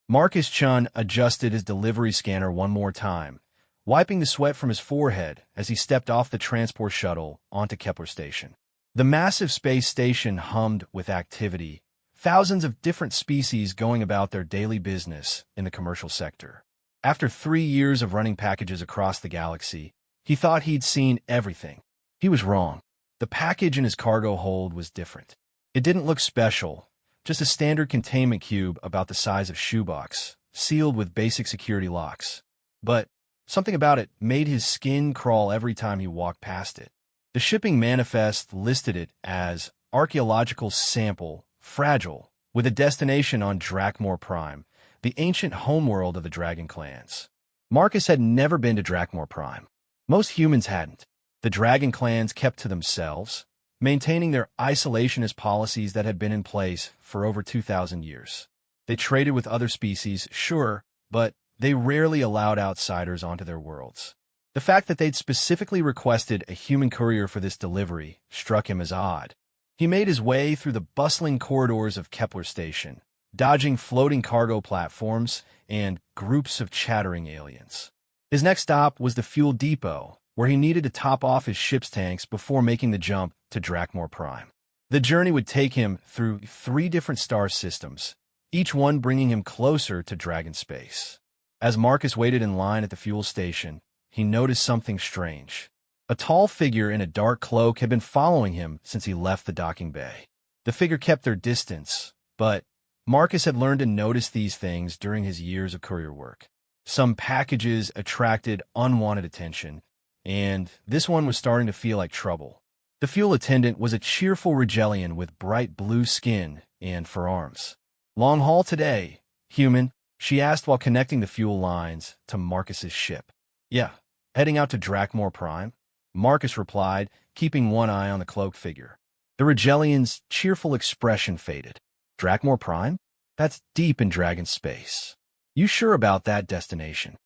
Marcus Chun adjusted his delivery scanner one more time, wiping the sweat from his forehead as he stepped off the transport shuttle onto Kepler Station. The massive space station hummed with activity, thousands of different species going about their daily business in the commercial sector. After 3 years of running packages across the galaxy, he thought he'd seen everything. He was wrong. The package in his cargo hold was different. It didn't look special, just a standard containment cube about the size of a shoebox, sealed with basic security locks. But something about it made his skin crawl every time he walked past it. The shipping manifest listed it as archaeological sample, fragile, with a destination on Drakmor Prime, the ancient homeworld of the Dragon clans. Marcus had never been to Drakmor Prime. Most humans hadn't. The Dragon clans kept to themselves, maintaining their isolationist policies that had been in place for over 2,000 years. They traded with other species, sure, but they rarely allowed outsiders onto their worlds. The fact that they'd specifically requested a human courier for this delivery struck him as odd. He made his way through the bustling corridors of Kepler Station, dodging floating cargo platforms and groups of chattering aliens. His next stop was the fuel depot, where he needed to top off his ship's tanks before making the jump to Drakmor Prime. The journey would take him through 3 different star systems, each one bringing him closer to Dragon space. As Marcus waited in line at the fuel station, he noticed something strange. A tall figure in a dark cloak had been following him since he left the docking bay. The figure kept their distance, but Marcus had learned to notice these things during his years of courier work. Some packages attracted unwanted attention, and this one was starting to feel like trouble. The fuel attendant was a cheerful Rigelian with bright blue skin and forearms. "Long haul today, human?" she asked while connecting the fuel lines to Marcus's ship. "Yeah, heading out to Drakmor Prime," Marcus replied, keeping one eye on the cloaked figure. The Rigelian's cheerful expression faded. "Drakmor Prime? That's deep in Dragon space. You sure about that destination?"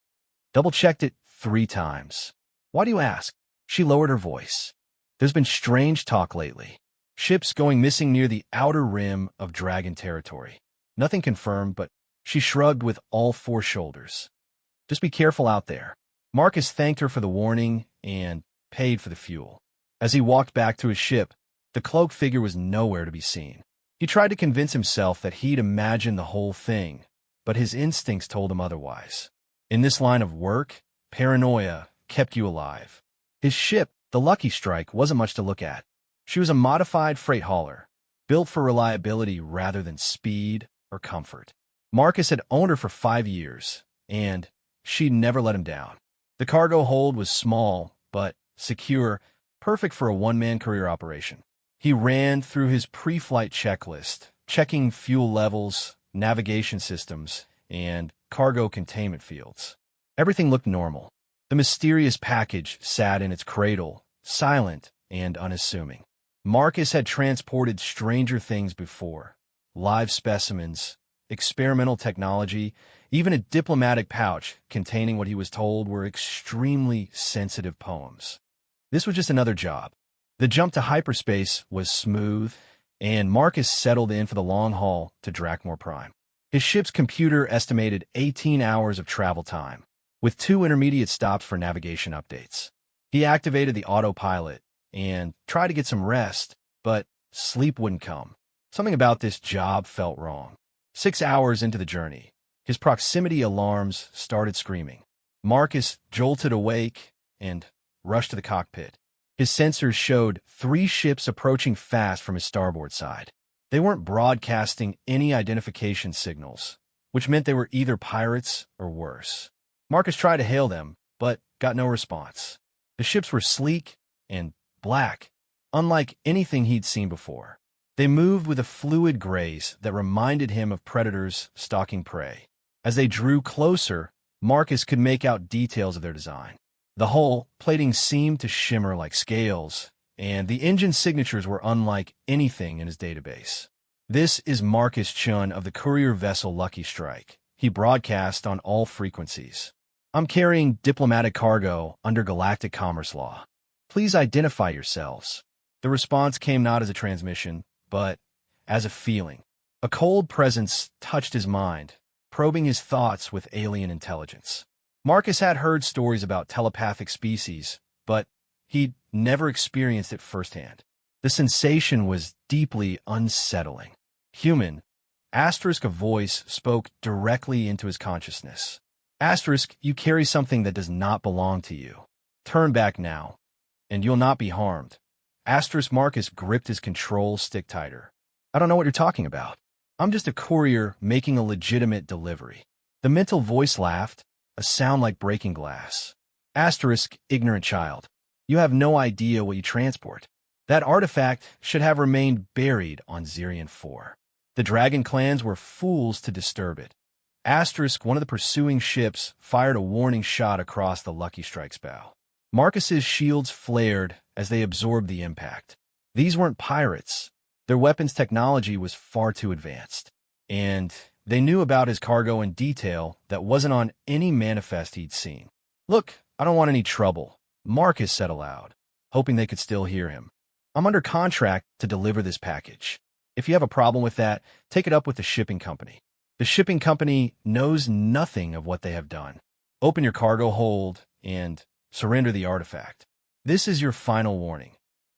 "Double-checked it 3 times. Why do you ask?" She lowered her voice. "There's been strange talk lately. Ships going missing near the outer rim of Dragon territory. Nothing confirmed, but..." She shrugged with all 4 shoulders. "Just be careful out there." Marcus thanked her for the warning and paid for the fuel. As he walked back to his ship, the cloaked figure was nowhere to be seen. He tried to convince himself that he'd imagined the whole thing, but his instincts told him otherwise. In this line of work, paranoia kept you alive. His ship, the Lucky Strike, wasn't much to look at. She was a modified freight hauler, built for reliability rather than speed or comfort. Marcus had owned her for 5 years, and she'd never let him down. The cargo hold was small, but secure, perfect for a one-man courier operation. He ran through his pre-flight checklist, checking fuel levels, navigation systems, and cargo containment fields. Everything looked normal. The mysterious package sat in its cradle, silent and unassuming. Marcus had transported stranger things before: live specimens, experimental technology, even a diplomatic pouch containing what he was told were extremely sensitive poems. This was just another job. The jump to hyperspace was smooth, and Marcus settled in for the long haul to Drakmor Prime. His ship's computer estimated 18 hours of travel time, with 2 intermediate stops for navigation updates. He activated the autopilot and tried to get some rest, but sleep wouldn't come. Something about this job felt wrong. 6 hours into the journey, his proximity alarms started screaming. Marcus jolted awake and rushed to the cockpit. His sensors showed 3 ships approaching fast from his starboard side. They weren't broadcasting any identification signals, which meant they were either pirates or worse. Marcus tried to hail them, but got no response. The ships were sleek and black, unlike anything he'd seen before. They moved with a fluid grace that reminded him of predators stalking prey. As they drew closer, Marcus could make out details of their design. The hull plating seemed to shimmer like scales, and the engine signatures were unlike anything in his database. "This is Marcus Chun of the courier vessel Lucky Strike," he broadcast on all frequencies. "I'm carrying diplomatic cargo under galactic commerce law. Please identify yourselves." The response came not as a transmission, but as a feeling. A cold presence touched his mind, probing his thoughts with alien intelligence. Marcus had heard stories about telepathic species, but he'd never experienced it firsthand. The sensation was deeply unsettling. Human, Asterisk, a voice spoke directly into his consciousness. Asterisk, you carry something that does not belong to you. Turn back now, and you'll not be harmed. Asterisk, Marcus gripped his control stick tighter. I don't know what you're talking about. I'm just a courier making a legitimate delivery. The mental voice laughed, a sound like breaking glass. Asterisk, ignorant child. You have no idea what you transport. That artifact should have remained buried on Zirion 4. The Dragon clans were fools to disturb it. Asterisk, one of the pursuing ships, fired a warning shot across the Lucky Strike's bow. Marcus's shields flared as they absorbed the impact. These weren't pirates. Their weapons technology was far too advanced. And they knew about his cargo in detail that wasn't on any manifest he'd seen. Look, I don't want any trouble, Marcus said aloud, hoping they could still hear him. I'm under contract to deliver this package. If you have a problem with that, take it up with the shipping company. The shipping company knows nothing of what they have done. Open your cargo hold and surrender the artifact. This is your final warning.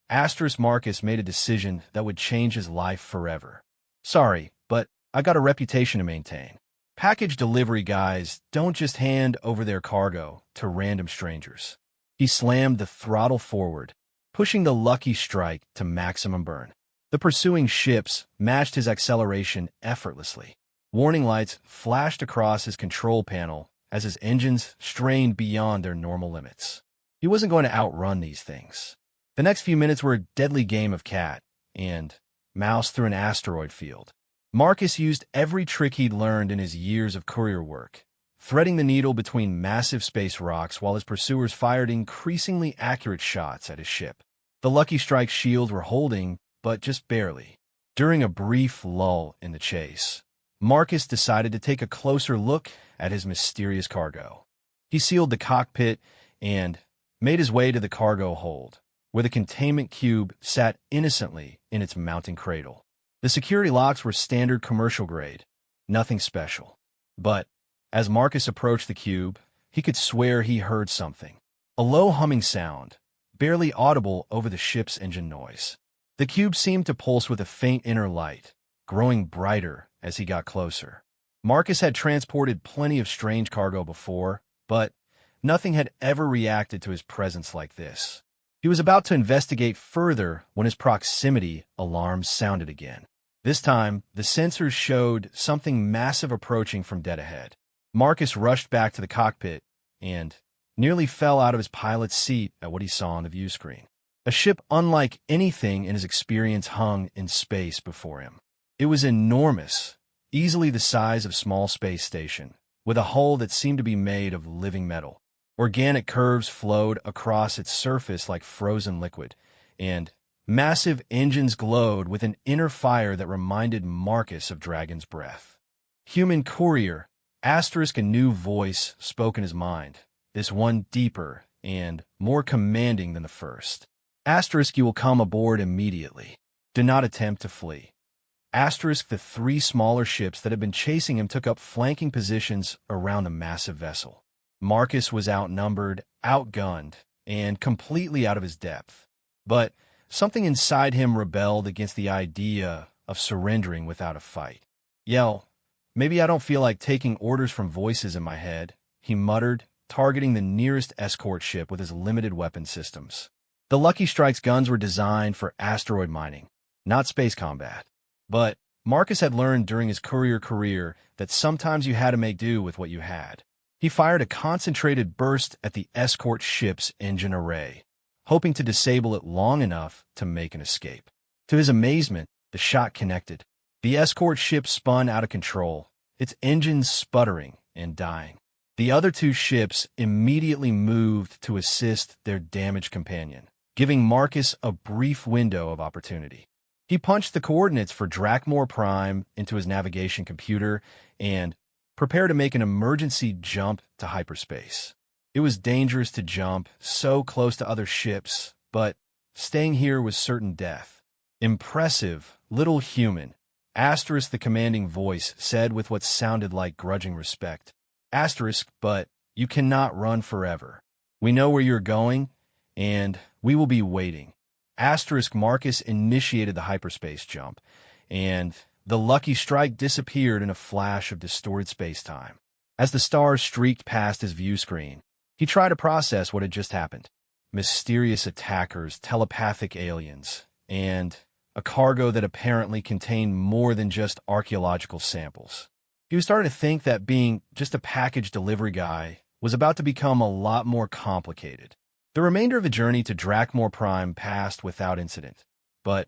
Asterisk, Marcus made a decision that would change his life forever. Sorry, but I got a reputation to maintain. Package delivery guys don't just hand over their cargo to random strangers. He slammed the throttle forward, pushing the Lucky Strike to maximum burn. The pursuing ships matched his acceleration effortlessly. Warning lights flashed across his control panel as his engines strained beyond their normal limits. He wasn't going to outrun these things. The next few minutes were a deadly game of cat and mouse through an asteroid field. Marcus used every trick he'd learned in his years of courier work, threading the needle between massive space rocks while his pursuers fired increasingly accurate shots at his ship. The Lucky Strike's shields were holding, but just barely. During a brief lull in the chase, Marcus decided to take a closer look at his mysterious cargo. He sealed the cockpit and made his way to the cargo hold, where the containment cube sat innocently in its mounting cradle. The security locks were standard commercial grade, nothing special. But as Marcus approached the cube, he could swear he heard something. A low humming sound, barely audible over the ship's engine noise. The cube seemed to pulse with a faint inner light, growing brighter as he got closer. Marcus had transported plenty of strange cargo before, but nothing had ever reacted to his presence like this. He was about to investigate further when his proximity alarms sounded again. This time, the sensors showed something massive approaching from dead ahead. Marcus rushed back to the cockpit and nearly fell out of his pilot's seat at what he saw on the view screen. A ship unlike anything in his experience hung in space before him. It was enormous, easily the size of a small space station, with a hull that seemed to be made of living metal. Organic curves flowed across its surface like frozen liquid, and massive engines glowed with an inner fire that reminded Marcus of Dragon's breath. Human courier, Asterisk, a new voice spoke in his mind, this one deeper and more commanding than the first. Asterisk, you will come aboard immediately. Do not attempt to flee. Asterisk, the three smaller ships that had been chasing him took up flanking positions around the massive vessel. Marcus was outnumbered, outgunned, and completely out of his depth. But something inside him rebelled against the idea of surrendering without a fight. Yell, maybe I don't feel like taking orders from voices in my head, he muttered, targeting the nearest escort ship with his limited weapon systems. The Lucky Strike's guns were designed for asteroid mining, not space combat. But Marcus had learned during his courier career that sometimes you had to make do with what you had. He fired a concentrated burst at the escort ship's engine array, hoping to disable it long enough to make an escape. To his amazement, the shot connected. The escort ship spun out of control, its engines sputtering and dying. The other two ships immediately moved to assist their damaged companion, giving Marcus a brief window of opportunity. He punched the coordinates for Drakmor Prime into his navigation computer and prepared to make an emergency jump to hyperspace. It was dangerous to jump so close to other ships, but staying here was certain death. Impressive, little human, Asterisk, the commanding voice said with what sounded like grudging respect. Asterisk, but you cannot run forever. We know where you're going, and we will be waiting. Asterisk, Marcus initiated the hyperspace jump, and the lucky strike disappeared in a flash of distorted space-time. As the stars streaked past his view screen, he tried to process what had just happened. Mysterious attackers, telepathic aliens, and a cargo that apparently contained more than just archaeological samples. He was starting to think that being just a package delivery guy was about to become a lot more complicated. The remainder of the journey to Drakmor Prime passed without incident, but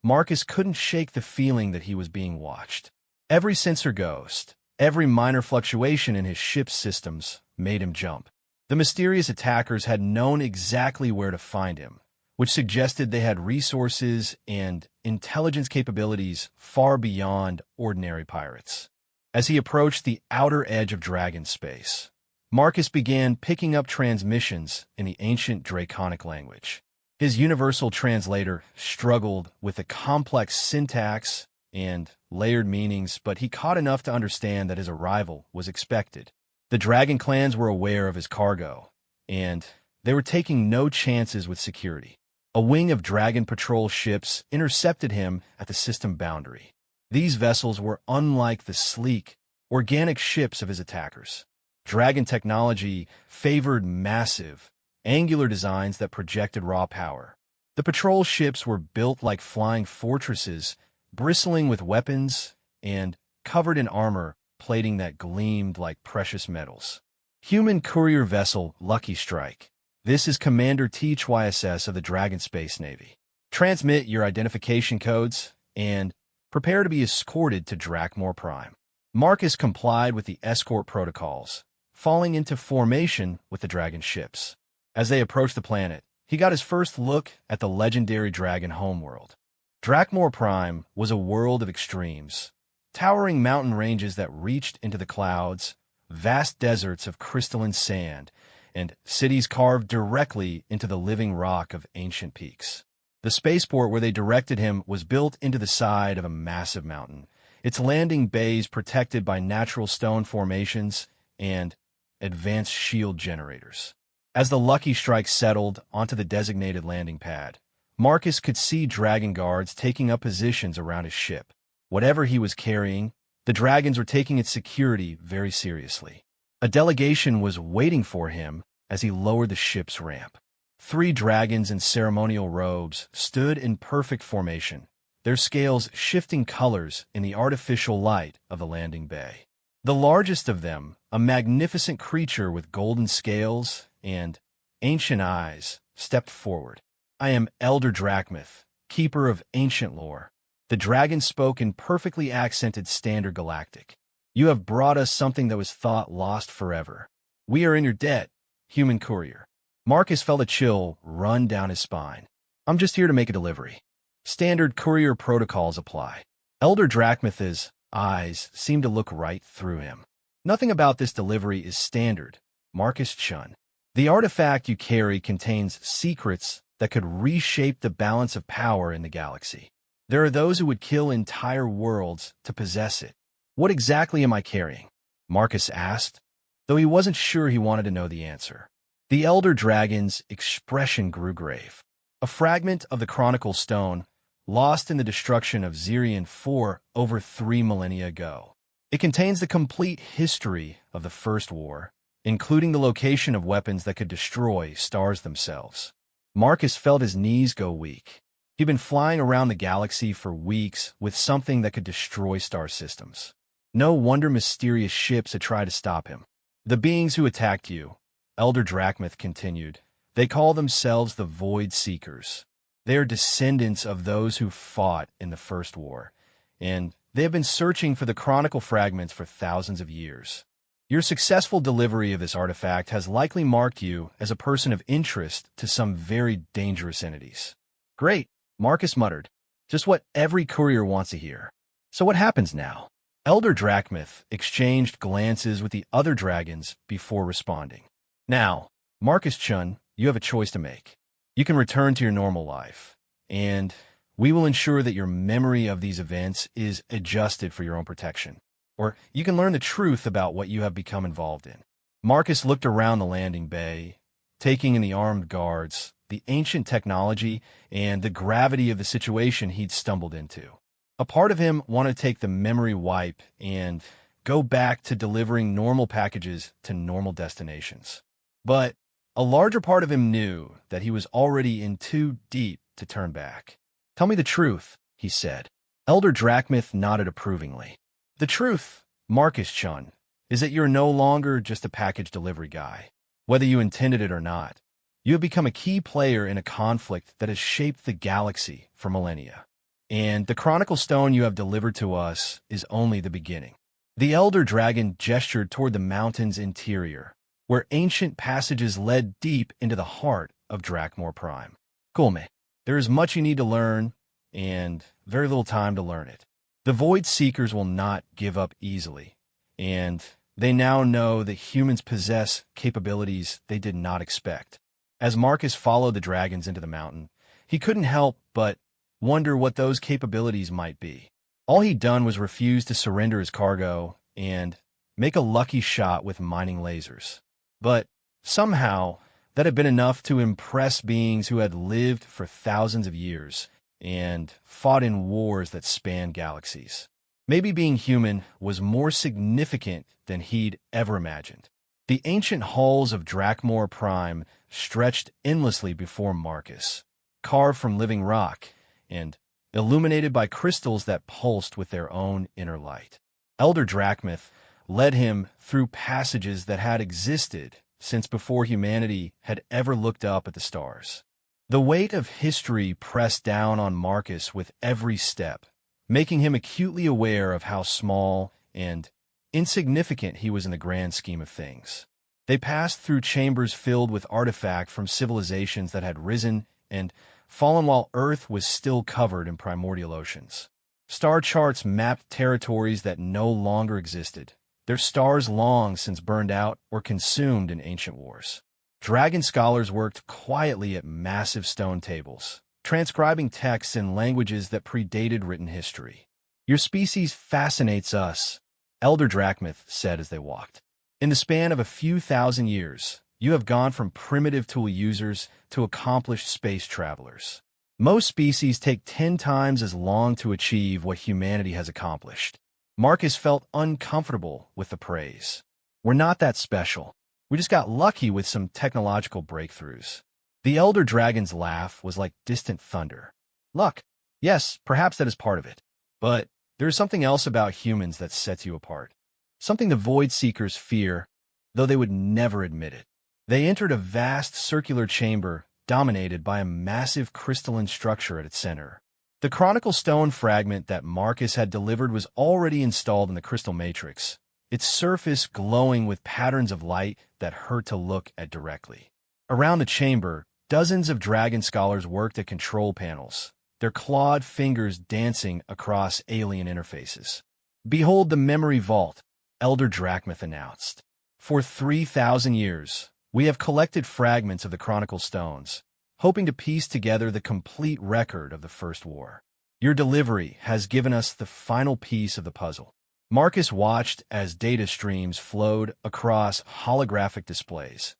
Marcus couldn't shake the feeling that he was being watched. Every sensor ghost, every minor fluctuation in his ship's systems made him jump. The mysterious attackers had known exactly where to find him, which suggested they had resources and intelligence capabilities far beyond ordinary pirates. As he approached the outer edge of Dragon space, Marcus began picking up transmissions in the ancient Draconic language. His universal translator struggled with the complex syntax and layered meanings, but he caught enough to understand that his arrival was expected. The dragon clans were aware of his cargo, and they were taking no chances with security. A wing of dragon patrol ships intercepted him at the system boundary. These vessels were unlike the sleek, organic ships of his attackers. Dragon technology favored massive, angular designs that projected raw power. The patrol ships were built like flying fortresses, bristling with weapons and covered in armor plating that gleamed like precious metals. Human courier vessel Lucky Strike. This is Commander THYSS of the Dragon Space Navy. Transmit your identification codes and prepare to be escorted to Drakmor Prime. Marcus complied with the escort protocols, falling into formation with the dragon ships. As they approached the planet, he got his first look at the legendary dragon homeworld. Drakmor Prime was a world of extremes, towering mountain ranges that reached into the clouds, vast deserts of crystalline sand, and cities carved directly into the living rock of ancient peaks. The spaceport where they directed him was built into the side of a massive mountain, its landing bays protected by natural stone formations and advanced shield generators. As the Lucky Strike settled onto the designated landing pad, Marcus could see dragon guards taking up positions around his ship. Whatever he was carrying, the dragons were taking its security very seriously. A delegation was waiting for him as he lowered the ship's ramp. 3 dragons in ceremonial robes stood in perfect formation, their scales shifting colors in the artificial light of the landing bay. The largest of them, a magnificent creature with golden scales and ancient eyes, stepped forward. "I am Elder Drachmith, keeper of ancient lore." The dragon spoke in perfectly accented Standard Galactic. "You have brought us something that was thought lost forever. We are in your debt, human courier." Marcus felt a chill run down his spine. "I'm just here to make a delivery. Standard courier protocols apply." Elder Drachmith's eyes seemed to look right through him. "Nothing about this delivery is standard, Marcus Chun. The artifact you carry contains secrets that could reshape the balance of power in the galaxy. There are those who would kill entire worlds to possess it." "What exactly am I carrying?" Marcus asked, though he wasn't sure he wanted to know the answer. The Elder Dragon's expression grew grave. "A fragment of the Chronicle Stone, lost in the destruction of Zirian 4 over 3 millennia ago. It contains the complete history of the First War, including the location of weapons that could destroy stars themselves." Marcus felt his knees go weak. He'd been flying around the galaxy for weeks with something that could destroy star systems. No wonder mysterious ships had tried to stop him. "The beings who attacked you," Elder Drachmith continued, "they call themselves the Void Seekers. They are descendants of those who fought in the First War, and they have been searching for the Chronicle fragments for thousands of years. Your successful delivery of this artifact has likely marked you as a person of interest to some very dangerous entities." "Great," Marcus muttered. "Just what every courier wants to hear. So what happens now?" Elder Drachmith exchanged glances with the other dragons before responding. "Now, Marcus Chun, you have a choice to make. You can return to your normal life, and We will ensure that your memory of these events is adjusted for your own protection, or you can learn the truth about what you have become involved in. Marcus looked around the landing bay, taking in the armed guards, the ancient technology, and the gravity of the situation he'd stumbled into. A part of him wanted to take the memory wipe and go back to delivering normal packages to normal destinations. But a larger part of him knew that he was already in too deep to turn back. "Tell me the truth," he said. Elder Drachmith nodded approvingly. "The truth, Marcus Chun, is that you're no longer just a package delivery guy. Whether you intended it or not, you have become a key player in a conflict that has shaped the galaxy for millennia. And the Chronicle Stone you have delivered to us is only the beginning." The Elder Dragon gestured toward the mountain's interior, where ancient passages led deep into the heart of Drakmor Prime. "Kulme, there is much you need to learn, and very little time to learn it. The Void Seekers will not give up easily, and they now know that humans possess capabilities they did not expect." As Marcus followed the dragons into the mountain, he couldn't help but wonder what those capabilities might be. All he'd done was refuse to surrender his cargo and make a lucky shot with mining lasers. But somehow, that had been enough to impress beings who had lived for thousands of years and fought in wars that spanned galaxies. Maybe being human was more significant than he'd ever imagined. The ancient halls of Drakmor Prime stretched endlessly before Marcus, carved from living rock and illuminated by crystals that pulsed with their own inner light. Elder Drachmith led him through passages that had existed since before humanity had ever looked up at the stars. The weight of history pressed down on Marcus with every step, making him acutely aware of how small and insignificant he was in the grand scheme of things. They passed through chambers filled with artifact from civilizations that had risen and fallen while Earth was still covered in primordial oceans. Star charts mapped territories that no longer existed, their stars long since burned out or consumed in ancient wars. Dragon scholars worked quietly at massive stone tables, transcribing texts in languages that predated written history. "Your species fascinates us," Elder Drachmith said as they walked. "In the span of a few thousand years, you have gone from primitive tool users to accomplished space travelers. Most species take 10 times as long to achieve what humanity has accomplished." Marcus felt uncomfortable with the praise. "We're not that special. We just got lucky with some technological breakthroughs." The Elder Dragon's laugh was like distant thunder. "Luck. Yes, perhaps that is part of it. But there is something else about humans that sets you apart. Something the Void Seekers fear, though they would never admit it." They entered a vast circular chamber dominated by a massive crystalline structure at its center. The Chronicle Stone fragment that Marcus had delivered was already installed in the crystal matrix, its surface glowing with patterns of light that hurt to look at directly. Around the chamber, dozens of dragon scholars worked at control panels, their clawed fingers dancing across alien interfaces. "Behold the memory vault," Elder Drachmith announced. "For 3,000 years, we have collected fragments of the Chronicle Stones, hoping to piece together the complete record of the First War. Your delivery has given us the final piece of the puzzle." Marcus watched as data streams flowed across holographic displays,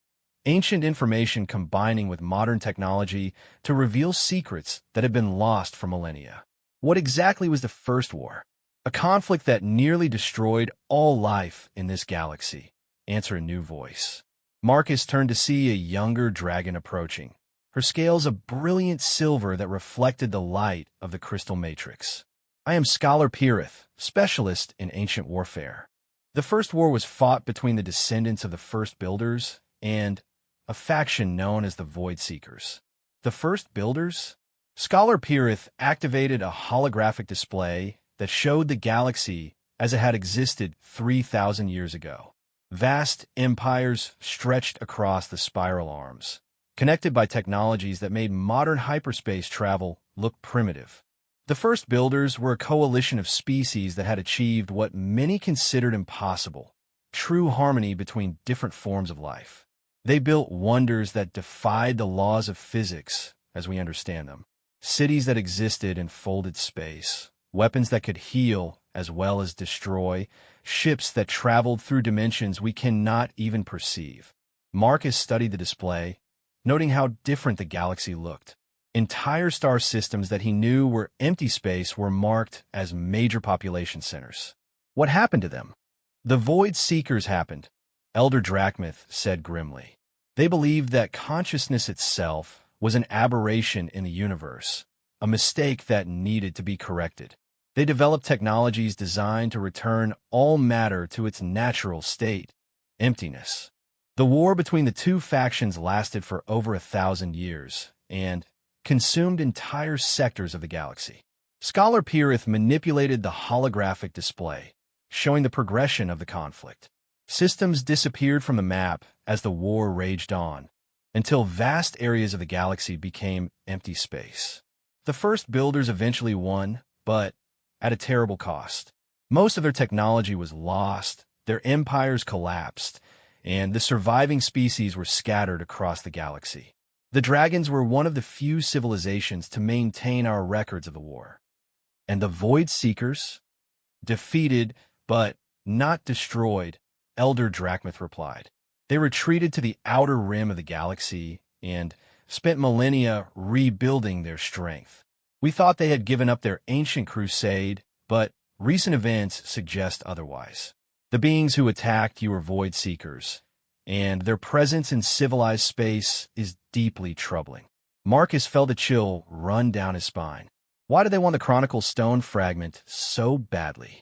ancient information combining with modern technology to reveal secrets that had been lost for millennia. What exactly was the First War? A conflict that nearly destroyed all life in this galaxy, answered a new voice. Marcus turned to see a younger dragon approaching, her scales a brilliant silver that reflected the light of the crystal matrix. "I am Scholar Pirith, specialist in ancient warfare. The First War was fought between the descendants of the First Builders and a faction known as the Void Seekers." "The First Builders?" Scholar Pirith activated a holographic display that showed the galaxy as it had existed 3,000 years ago. Vast empires stretched across the spiral arms, connected by technologies that made modern hyperspace travel look primitive. The First Builders were a coalition of species that had achieved what many considered impossible: true harmony between different forms of life. They built wonders that defied the laws of physics as we understand them. cities that existed in folded space, weapons that could heal as well as destroy, ships that traveled through dimensions we cannot even perceive. Marcus studied the display, noting how different the galaxy looked. Entire star systems that he knew were empty space were marked as major population centers. What happened to them? The Void Seekers happened, Elder Drachmith said grimly. They believed that consciousness itself was an aberration in the universe, a mistake that needed to be corrected. They developed technologies designed to return all matter to its natural state, emptiness. The war between the two factions lasted for over 1,000 years and consumed entire sectors of the galaxy. Scholar Pirith manipulated the holographic display, showing the progression of the conflict. Systems disappeared from the map as the war raged on, until vast areas of the galaxy became empty space. The first builders eventually won, but at a terrible cost. Most of their technology was lost, their empires collapsed, and the surviving species were scattered across the galaxy. The dragons were one of the few civilizations to maintain our records of the war. And the Void Seekers? Defeated, but not destroyed, Elder Drachmith replied. They retreated to the outer rim of the galaxy and spent millennia rebuilding their strength. We thought they had given up their ancient crusade, but recent events suggest otherwise. The beings who attacked you were Void Seekers, and their presence in civilized space is deeply troubling. Marcus felt a chill run down his spine. Why do they want the Chronicle Stone fragment so badly?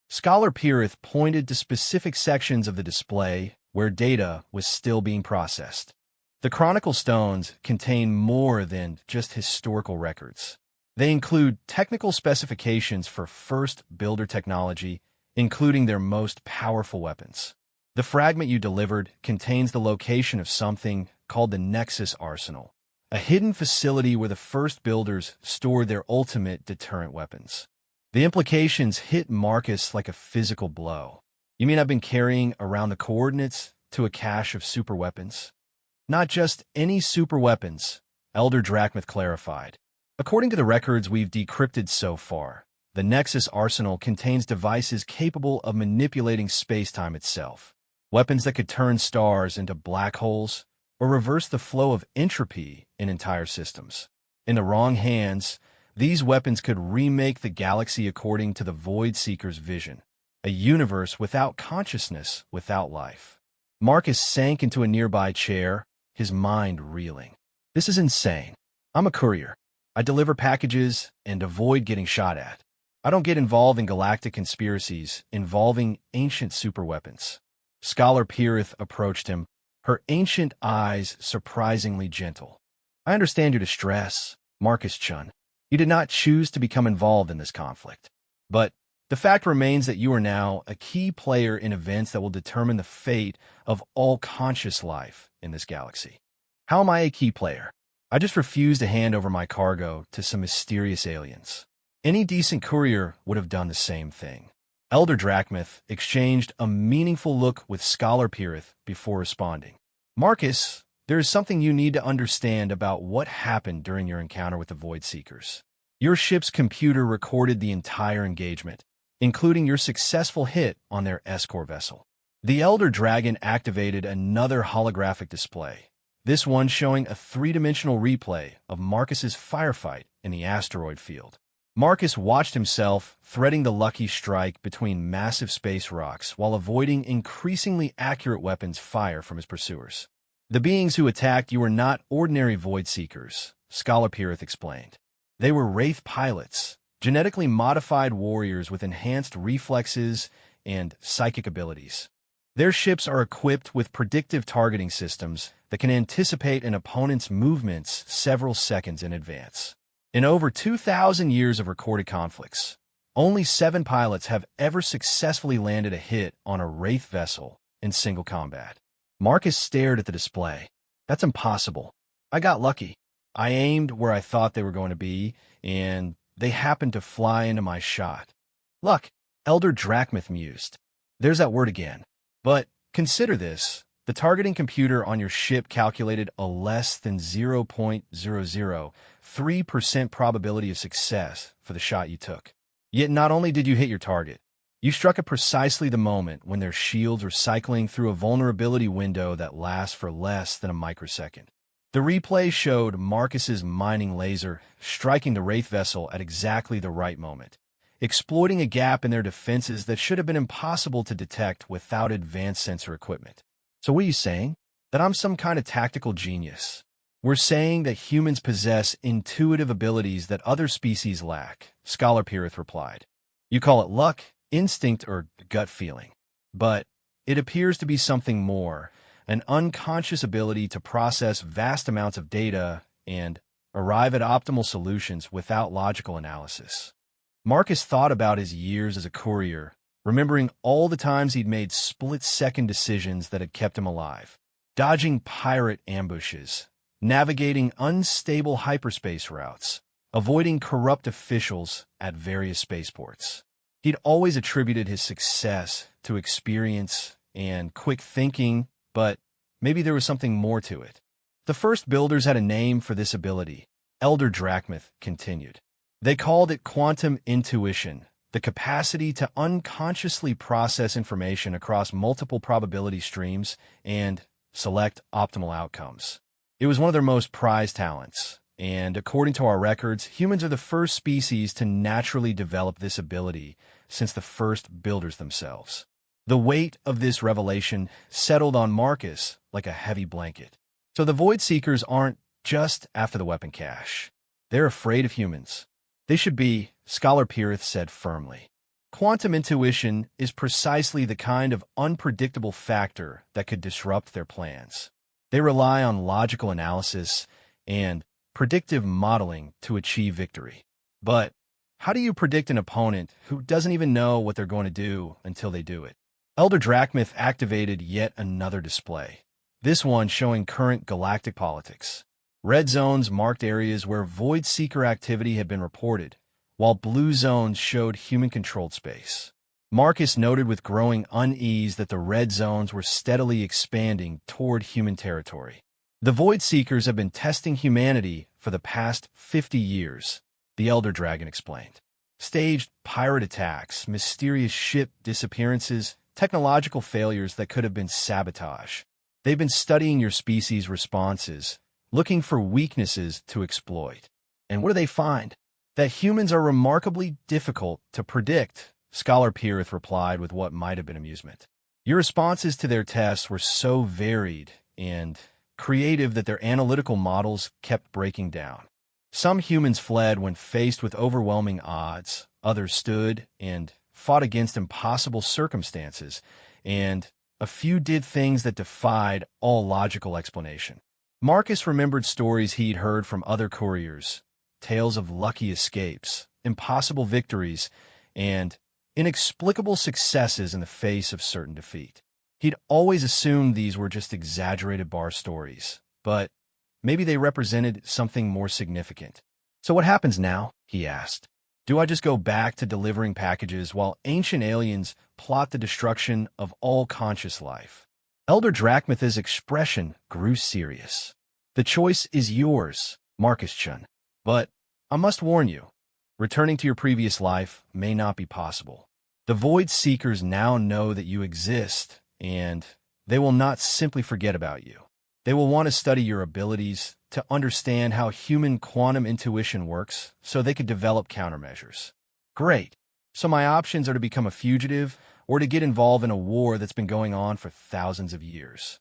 Scholar Pirith pointed to specific sections of the display where data was still being processed. The Chronicle Stones contain more than just historical records. They include technical specifications for first builder technology, including their most powerful weapons. The fragment you delivered contains the location of something called the Nexus Arsenal, a hidden facility where the first builders stored their ultimate deterrent weapons. The implications hit Marcus like a physical blow. You mean I've been carrying around the coordinates to a cache of super weapons? Not just any super weapons, Elder Drachmith clarified. According to the records we've decrypted so far, the Nexus Arsenal contains devices capable of manipulating space-time itself. Weapons that could turn stars into black holes or reverse the flow of entropy in entire systems. In the wrong hands, these weapons could remake the galaxy according to the Void Seeker's vision, a universe without consciousness, without life. Marcus sank into a nearby chair, his mind reeling. This is insane. I'm a courier. I deliver packages and avoid getting shot at. I don't get involved in galactic conspiracies involving ancient superweapons. Scholar Pirith approached him, her ancient eyes surprisingly gentle. I understand your distress, Marcus-chun. You did not choose to become involved in this conflict. But the fact remains that you are now a key player in events that will determine the fate of all conscious life in this galaxy. How am I a key player? I just refuse to hand over my cargo to some mysterious aliens. Any decent courier would have done the same thing. Elder Drachmith exchanged a meaningful look with Scholar Pirith before responding. Marcus, there is something you need to understand about what happened during your encounter with the Void Seekers. Your ship's computer recorded the entire engagement, including your successful hit on their escort vessel. The Elder Dragon activated another holographic display, this one showing a three-dimensional replay of Marcus's firefight in the asteroid field. Marcus watched himself threading the lucky strike between massive space rocks while avoiding increasingly accurate weapons fire from his pursuers. The beings who attacked you were not ordinary Void Seekers, Scholar Pirith explained. They were Wraith pilots, genetically modified warriors with enhanced reflexes and psychic abilities. Their ships are equipped with predictive targeting systems that can anticipate an opponent's movements several seconds in advance. In over 2,000 years of recorded conflicts, only 7 pilots have ever successfully landed a hit on a Wraith vessel in single combat. Marcus stared at the display. That's impossible. I got lucky. I aimed where I thought they were going to be, and they happened to fly into my shot. Luck, Elder Drachmith mused. There's that word again. But consider this. The targeting computer on your ship calculated a less than 0.003% probability of success for the shot you took. Yet not only did you hit your target, you struck at precisely the moment when their shields were cycling through a vulnerability window that lasts for less than a microsecond. The replay showed Marcus's mining laser striking the Wraith vessel at exactly the right moment, exploiting a gap in their defenses that should have been impossible to detect without advanced sensor equipment. So what are you saying? That I'm some kind of tactical genius? We're saying that humans possess intuitive abilities that other species lack, Scholar Pirith replied. You call it luck, instinct, or gut feeling. But it appears to be something more, an unconscious ability to process vast amounts of data and arrive at optimal solutions without logical analysis. Marcus thought about his years as a courier, remembering all the times he'd made split-second decisions that had kept him alive, dodging pirate ambushes, navigating unstable hyperspace routes, avoiding corrupt officials at various spaceports. He'd always attributed his success to experience and quick thinking, but maybe there was something more to it. The first builders had a name for this ability, Elder Drachmith continued. They called it quantum intuition, the capacity to unconsciously process information across multiple probability streams and select optimal outcomes. It was one of their most prized talents, and according to our records, humans are the first species to naturally develop this ability since the first builders themselves. The weight of this revelation settled on Marcus like a heavy blanket. So the Void Seekers aren't just after the weapon cache. They're afraid of humans. They should be, Scholar Pirith said firmly. Quantum intuition is precisely the kind of unpredictable factor that could disrupt their plans. They rely on logical analysis and predictive modeling to achieve victory. But how do you predict an opponent who doesn't even know what they're going to do until they do it? Elder Drachmith activated yet another display, this one showing current galactic politics. Red zones marked areas where Void Seeker activity had been reported, while blue zones showed human-controlled space. Marcus noted with growing unease that the red zones were steadily expanding toward human territory. The Void Seekers have been testing humanity for the past 50 years, the Elder Dragon explained. Staged pirate attacks, mysterious ship disappearances, technological failures that could have been sabotage. They've been studying your species' responses, looking for weaknesses to exploit. And what do they find? That humans are remarkably difficult to predict, Scholar Pirith replied with what might have been amusement. Your responses to their tests were so varied and creative that their analytical models kept breaking down. Some humans fled when faced with overwhelming odds, others stood and fought against impossible circumstances, and a few did things that defied all logical explanation. Marcus remembered stories he'd heard from other couriers, tales of lucky escapes, impossible victories, and inexplicable successes in the face of certain defeat. He'd always assumed these were just exaggerated bar stories, but maybe they represented something more significant. So what happens now? He asked. Do I just go back to delivering packages while ancient aliens plot the destruction of all conscious life? Elder Drachmith's expression grew serious. The choice is yours, Marcus-chun. But I must warn you, returning to your previous life may not be possible. The Void Seekers now know that you exist, and they will not simply forget about you. They will want to study your abilities, to understand how human quantum intuition works, so they could develop countermeasures. Great. So my options are to become a fugitive, or to get involved in a war that's been going on for thousands of years.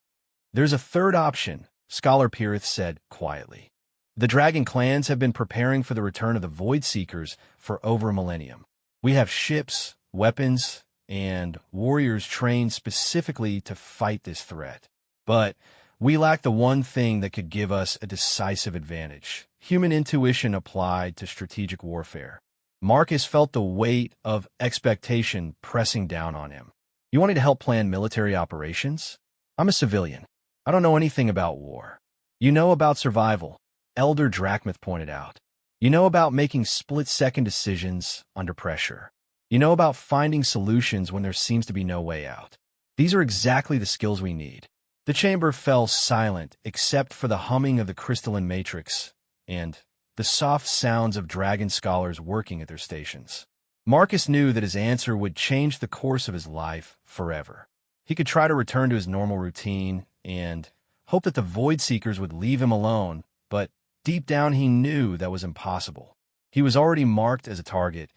There's a third option, Scholar Pirith said quietly. The Dragon clans have been preparing for the return of the Void Seekers for over a millennium. We have ships, weapons, and warriors trained specifically to fight this threat. But we lack the one thing that could give us a decisive advantage: human intuition applied to strategic warfare. Marcus felt the weight of expectation pressing down on him. You want me to help plan military operations? I'm a civilian. I don't know anything about war. You know about survival, Elder Drachmith pointed out. You know about making split-second decisions under pressure. You know about finding solutions when there seems to be no way out. These are exactly the skills we need. The chamber fell silent except for the humming of the crystalline matrix and the soft sounds of dragon scholars working at their stations. Marcus knew that his answer would change the course of his life forever. He could try to return to his normal routine and hope that the Void Seekers would leave him alone, but deep down he knew that was impossible. He was already marked as a target,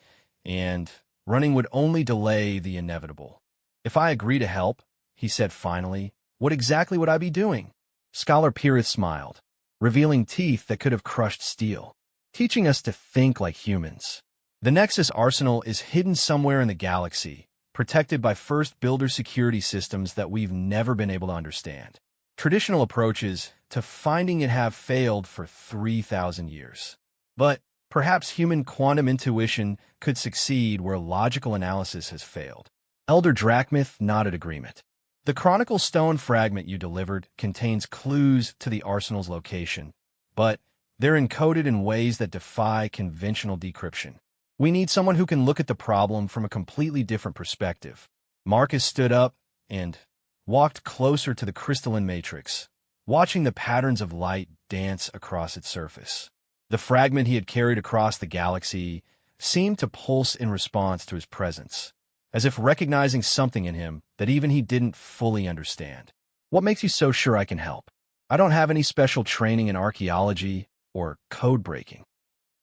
and running would only delay the inevitable. "If I agree to help," he said finally, "what exactly would I be doing?" Scholar Pirith smiled, revealing teeth that could have crushed steel. "Teaching us to think like humans. The Nexus arsenal is hidden somewhere in the galaxy, protected by first builder security systems that we've never been able to understand. Traditional approaches to finding it have failed for 3,000 years. But perhaps human quantum intuition could succeed where logical analysis has failed." Elder Drachmith nodded agreement. "The Chronicle Stone fragment you delivered contains clues to the arsenal's location, but they're encoded in ways that defy conventional decryption. We need someone who can look at the problem from a completely different perspective." Marcus stood up and walked closer to the crystalline matrix, watching the patterns of light dance across its surface. The fragment he had carried across the galaxy seemed to pulse in response to his presence, as if recognizing something in him that even he didn't fully understand. "What makes you so sure I can help?" "I don't have any special training in archaeology or code breaking."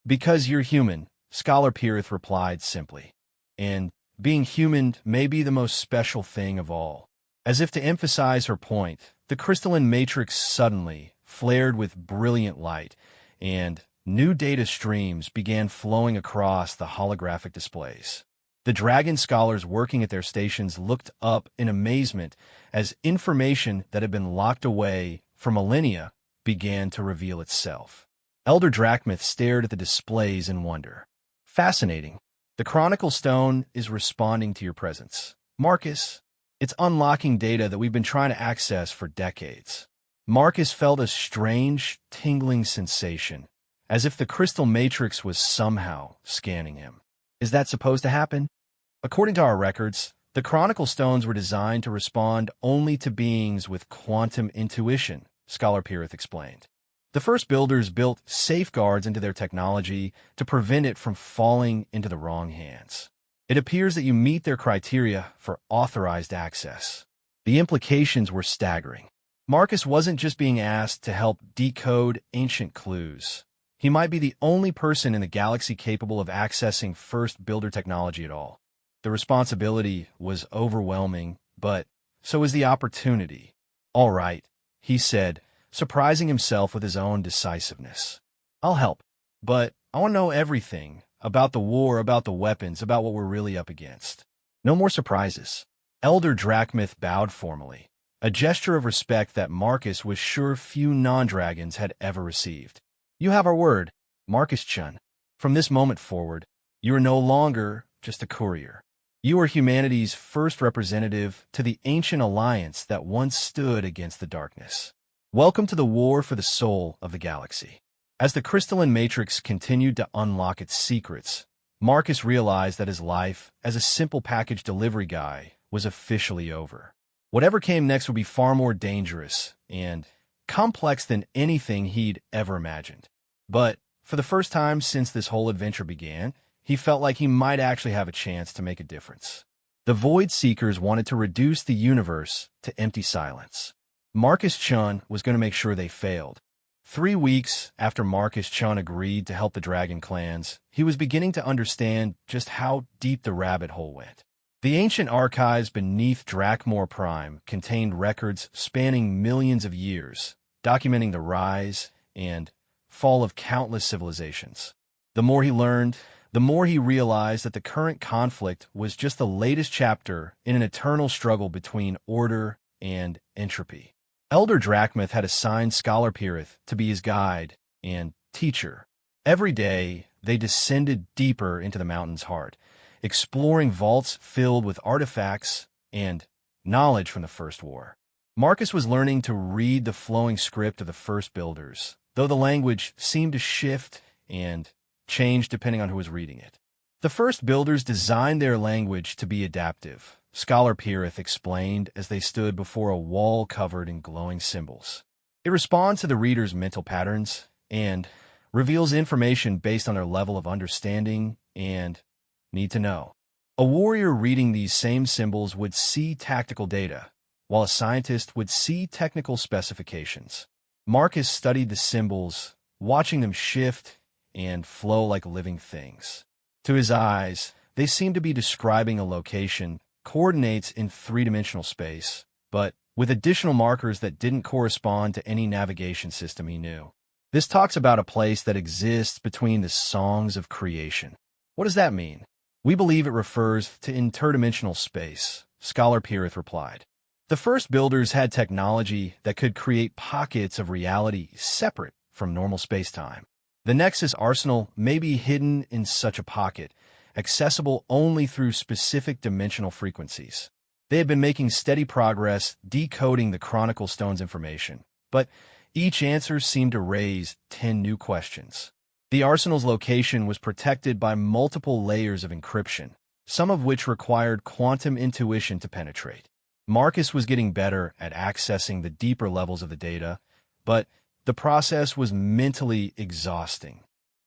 "Because you're human," Scholar Pirith replied simply. "And being human may be the most special thing of all." As if to emphasize her point, the crystalline matrix suddenly flared with brilliant light, and new data streams began flowing across the holographic displays. The dragon scholars working at their stations looked up in amazement as information that had been locked away for millennia began to reveal itself. Elder Drachmith stared at the displays in wonder. "Fascinating. The Chronicle Stone is responding to your presence, Marcus. It's unlocking data that we've been trying to access for decades." Marcus felt a strange, tingling sensation, as if the crystal matrix was somehow scanning him. "Is that supposed to happen?" "According to our records, the Chronicle Stones were designed to respond only to beings with quantum intuition," Scholar Pirith explained. "The first builders built safeguards into their technology to prevent it from falling into the wrong hands. It appears that you meet their criteria for authorized access." The implications were staggering. Marcus wasn't just being asked to help decode ancient clues. He might be the only person in the galaxy capable of accessing first builder technology at all. The responsibility was overwhelming, but so was the opportunity. "All right," he said, surprising himself with his own decisiveness. "I'll help, but I want to know everything about the war, about the weapons, about what we're really up against. No more surprises." Elder Drachmith bowed formally, a gesture of respect that Marcus was sure few non-dragons had ever received. "You have our word, Marcus Chun. From this moment forward, you are no longer just a courier. You are humanity's first representative to the ancient alliance that once stood against the darkness. Welcome to the war for the soul of the galaxy." As the crystalline matrix continued to unlock its secrets, Marcus realized that his life as a simple package delivery guy was officially over. Whatever came next would be far more dangerous and complex than anything he'd ever imagined. But for the first time since this whole adventure began, he felt like he might actually have a chance to make a difference. The Void Seekers wanted to reduce the universe to empty silence. Marcus Chun was going to make sure they failed. 3 weeks after Marcus Chun agreed to help the Dragon clans, he was beginning to understand just how deep the rabbit hole went. The ancient archives beneath Drakmor Prime contained records spanning millions of years, documenting the rise and fall of countless civilizations. The more he learned, the more he realized that the current conflict was just the latest chapter in an eternal struggle between order and entropy. Elder Drachmith had assigned Scholar Pirith to be his guide and teacher. Every day, they descended deeper into the mountain's heart, exploring vaults filled with artifacts and knowledge from the First War. Marcus was learning to read the flowing script of the first builders, though the language seemed to shift and change depending on who was reading it. The first builders designed their language to be adaptive, Scholar Pirith explained as they stood before a wall covered in glowing symbols. It responds to the reader's mental patterns and reveals information based on their level of understanding and need to know. A warrior reading these same symbols would see tactical data, while a scientist would see technical specifications. Marcus studied the symbols, watching them shift and flow like living things. To his eyes, they seemed to be describing a location, coordinates in three-dimensional space, but with additional markers that didn't correspond to any navigation system he knew. This talks about a place that exists between the songs of creation. What does that mean? We believe it refers to interdimensional space, Scholar Pirith replied. The first builders had technology that could create pockets of reality separate from normal space-time. The Nexus arsenal may be hidden in such a pocket, accessible only through specific dimensional frequencies. They had been making steady progress decoding the Chronicle Stone's information, but each answer seemed to raise 10 new questions. The arsenal's location was protected by multiple layers of encryption, some of which required quantum intuition to penetrate. Marcus was getting better at accessing the deeper levels of the data, but the process was mentally exhausting.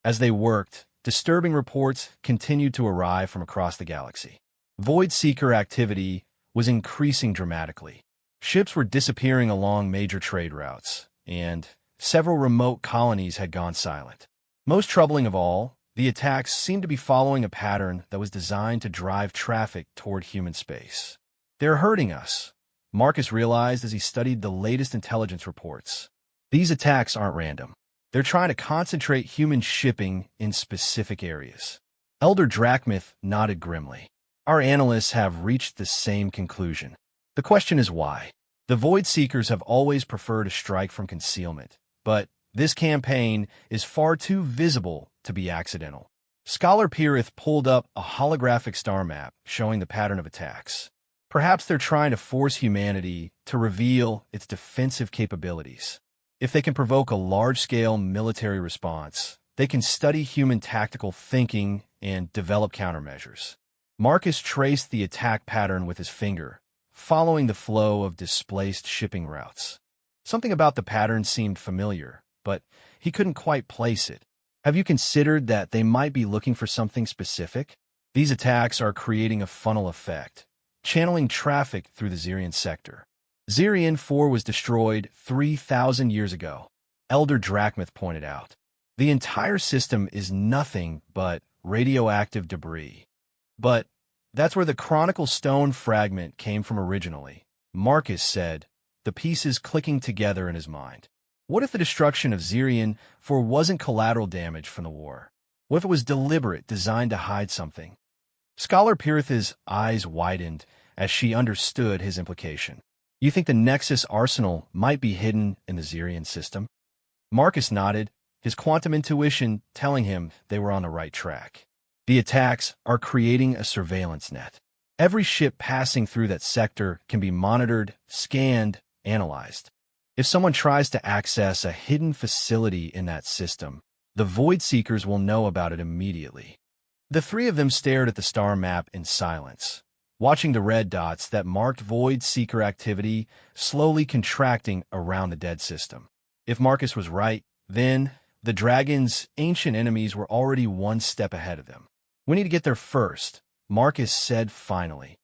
As they worked, disturbing reports continued to arrive from across the galaxy. Void Seeker activity was increasing dramatically. Ships were disappearing along major trade routes, and several remote colonies had gone silent. Most troubling of all, the attacks seemed to be following a pattern that was designed to drive traffic toward human space. "They're hurting us," Marcus realized as he studied the latest intelligence reports. These attacks aren't random. They're trying to concentrate human shipping in specific areas. Elder Drachmith nodded grimly. Our analysts have reached the same conclusion. The question is why. The Void Seekers have always preferred a strike from concealment, but this campaign is far too visible to be accidental. Scholar Pirith pulled up a holographic star map showing the pattern of attacks. Perhaps they're trying to force humanity to reveal its defensive capabilities. If they can provoke a large-scale military response, they can study human tactical thinking and develop countermeasures. Marcus traced the attack pattern with his finger, following the flow of displaced shipping routes. Something about the pattern seemed familiar, but he couldn't quite place it. Have you considered that they might be looking for something specific? These attacks are creating a funnel effect, channeling traffic through the Zirian sector. Zirian 4 was destroyed 3,000 years ago, Elder Drachmith pointed out. The entire system is nothing but radioactive debris. But that's where the Chronicle Stone fragment came from originally, Marcus said, the pieces clicking together in his mind. What if the destruction of Zirian 4 wasn't collateral damage from the war? What if it was deliberate, designed to hide something? Scholar Pirith's eyes widened as she understood his implication. You think the Nexus arsenal might be hidden in the Zirian system? Marcus nodded, his quantum intuition telling him they were on the right track. The attacks are creating a surveillance net. Every ship passing through that sector can be monitored, scanned, analyzed. If someone tries to access a hidden facility in that system, the Void Seekers will know about it immediately. The three of them stared at the star map in silence, watching the red dots that marked Void Seeker activity slowly contracting around the dead system. If Marcus was right, then the dragon's ancient enemies were already one step ahead of them. We need to get there first, Marcus said finally,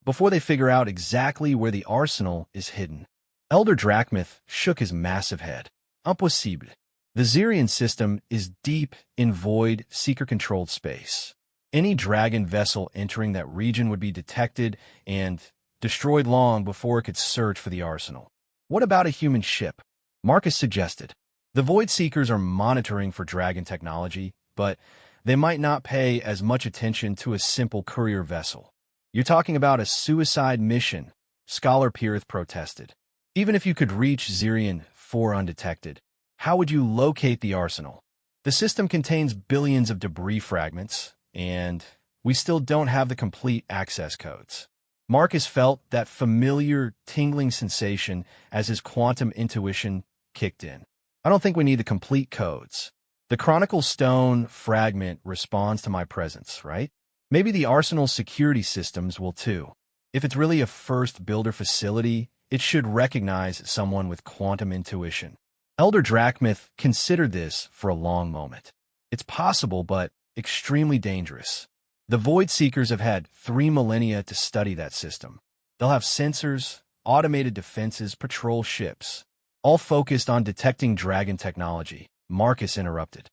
before they figure out exactly where the arsenal is hidden. Elder Drachmith shook his massive head. Impossible. The Zirian system is deep in Void Seeker-controlled space. Any dragon vessel entering that region would be detected and destroyed long before it could search for the arsenal. What about a human ship? Marcus suggested. The Void Seekers are monitoring for dragon technology, but they might not pay as much attention to a simple courier vessel. You're talking about a suicide mission, Scholar Pirith protested. Even if you could reach Zirian 4 undetected, how would you locate the arsenal? The system contains billions of debris fragments, and we still don't have the complete access codes. Marcus felt that familiar, tingling sensation as his quantum intuition kicked in. I don't think we need the complete codes. The Chronicle Stone fragment responds to my presence, right? Maybe the Arsenal's security systems will too. If it's really a first builder facility, it should recognize someone with quantum intuition. Elder Drachmith considered this for a long moment. It's possible, but extremely dangerous. The Void Seekers have had 3 millennia to study that system. They'll have sensors, automated defenses, patrol ships, all focused on detecting dragon technology. Marcus interrupted.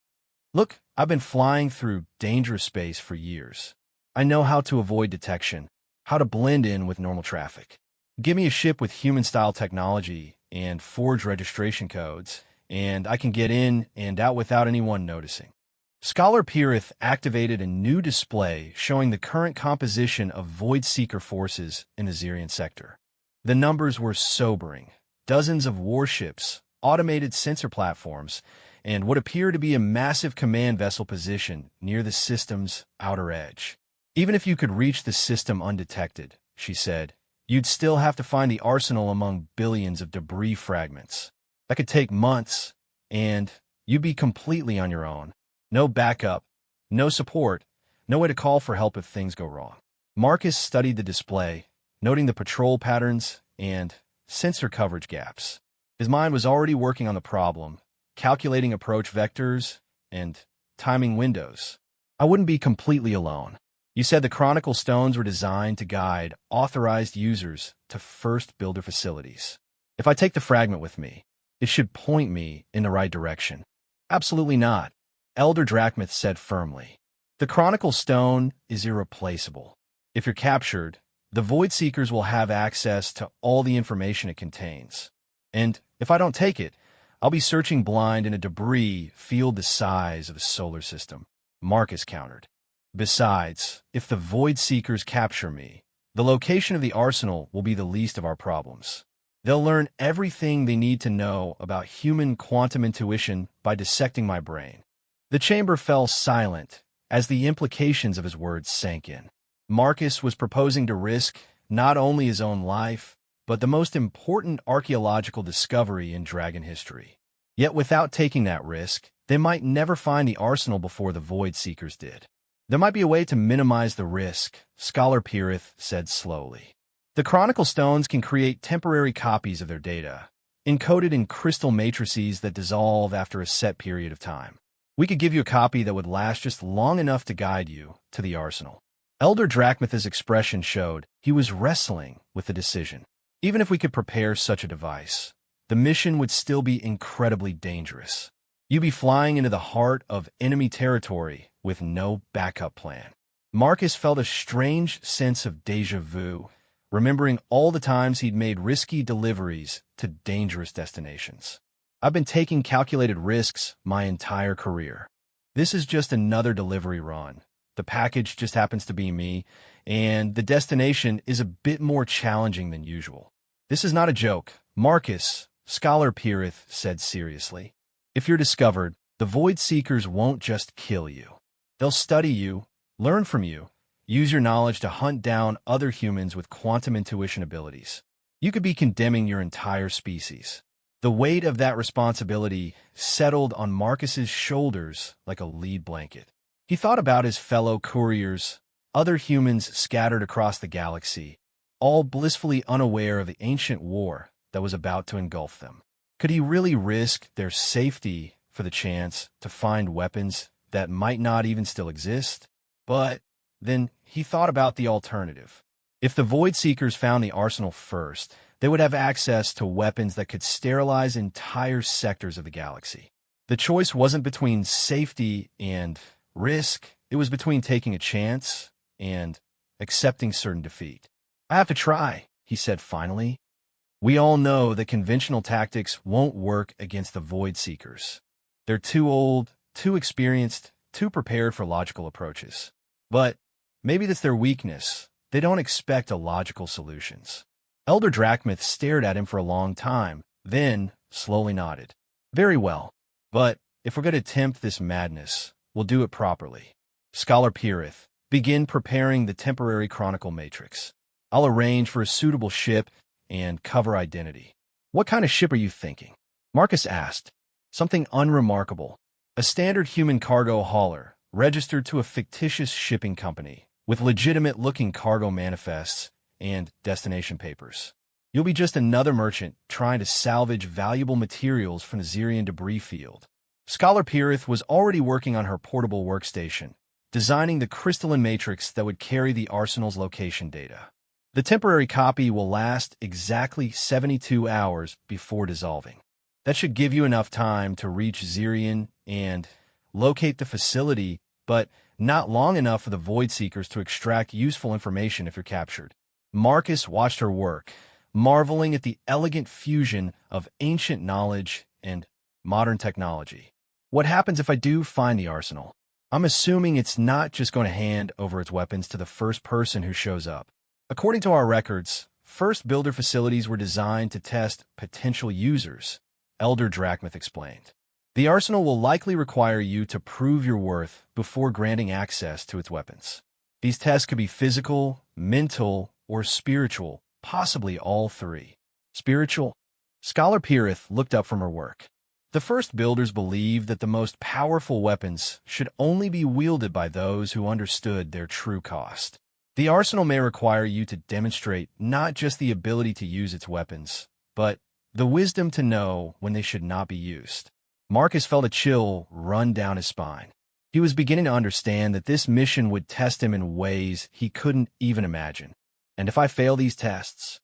Look, I've been flying through dangerous space for years. I know how to avoid detection, how to blend in with normal traffic. Give me a ship with human-style technology and forge registration codes, and I can get in and out without anyone noticing. Scholar Pirith activated a new display showing the current composition of Void Seeker forces in the Zirian sector. The numbers were sobering. Dozens of warships, automated sensor platforms, and what appeared to be a massive command vessel position near the system's outer edge. Even if you could reach the system undetected, she said, you'd still have to find the arsenal among billions of debris fragments. That could take months, and you'd be completely on your own. No backup, no support, no way to call for help if things go wrong. Marcus studied the display, noting the patrol patterns and sensor coverage gaps. His mind was already working on the problem, calculating approach vectors and timing windows. I wouldn't be completely alone. You said the Chronicle Stones were designed to guide authorized users to first builder facilities. If I take the fragment with me, it should point me in the right direction. Absolutely not, Elder Drachmith said firmly. The Chronicle Stone is irreplaceable. If you're captured, the Void Seekers will have access to all the information it contains. And if I don't take it, I'll be searching blind in a debris field the size of a solar system, Marcus countered. Besides, if the Void Seekers capture me, the location of the arsenal will be the least of our problems. They'll learn everything they need to know about human quantum intuition by dissecting my brain. The chamber fell silent as the implications of his words sank in. Marcus was proposing to risk not only his own life, but the most important archaeological discovery in dragon history. Yet without taking that risk, they might never find the arsenal before the Void Seekers did. There might be a way to minimize the risk, Scholar Pirith said slowly. The Chronicle Stones can create temporary copies of their data, encoded in crystal matrices that dissolve after a set period of time. We could give you a copy that would last just long enough to guide you to the arsenal. Elder Drachmith's expression showed he was wrestling with the decision. Even if we could prepare such a device, the mission would still be incredibly dangerous. You'd be flying into the heart of enemy territory with no backup plan. Marcus felt a strange sense of déjà vu, remembering all the times he'd made risky deliveries to dangerous destinations. I've been taking calculated risks my entire career. This is just another delivery run. The package just happens to be me, and the destination is a bit more challenging than usual. This is not a joke, Marcus, Scholar Pirith said seriously. If you're discovered, the Void Seekers won't just kill you. They'll study you, learn from you, use your knowledge to hunt down other humans with quantum intuition abilities. You could be condemning your entire species. The weight of that responsibility settled on Marcus's shoulders like a lead blanket. He thought about his fellow couriers, other humans scattered across the galaxy, all blissfully unaware of the ancient war that was about to engulf them. Could he really risk their safety for the chance to find weapons that might not even still exist? But then he thought about the alternative. If the Void Seekers found the arsenal first, they would have access to weapons that could sterilize entire sectors of the galaxy. The choice wasn't between safety and risk. It was between taking a chance and accepting certain defeat. I have to try, he said finally. We all know that conventional tactics won't work against the Void Seekers. They're too old, too experienced, too prepared for logical approaches. But maybe that's their weakness. They don't expect illogical solutions. Elder Drachmith stared at him for a long time, then slowly nodded. Very well. But if we're going to attempt this madness, we'll do it properly. Scholar Pirith, begin preparing the temporary chronicle matrix. I'll arrange for a suitable ship and cover identity. What kind of ship are you thinking? Marcus asked. Something unremarkable. A standard human cargo hauler, registered to a fictitious shipping company, with legitimate-looking cargo manifests and destination papers. You'll be just another merchant trying to salvage valuable materials from the Xerian debris field. Scholar Pirith was already working on her portable workstation, designing the crystalline matrix that would carry the arsenal's location data. The temporary copy will last exactly 72 hours before dissolving. That should give you enough time to reach Xerian and locate the facility, but not long enough for the Void Seekers to extract useful information if you're captured. Marcus watched her work, marveling at the elegant fusion of ancient knowledge and modern technology. What happens if I do find the arsenal? I'm assuming it's not just going to hand over its weapons to the first person who shows up. According to our records, first builder facilities were designed to test potential users, Elder Drachmith explained. The arsenal will likely require you to prove your worth before granting access to its weapons. These tests could be physical, mental, or spiritual, possibly all three. Spiritual? Scholar Pirith looked up from her work. The first builders believed that the most powerful weapons should only be wielded by those who understood their true cost. The arsenal may require you to demonstrate not just the ability to use its weapons, but the wisdom to know when they should not be used. Marcus felt a chill run down his spine. He was beginning to understand that this mission would test him in ways he couldn't even imagine. And if I fail these tests,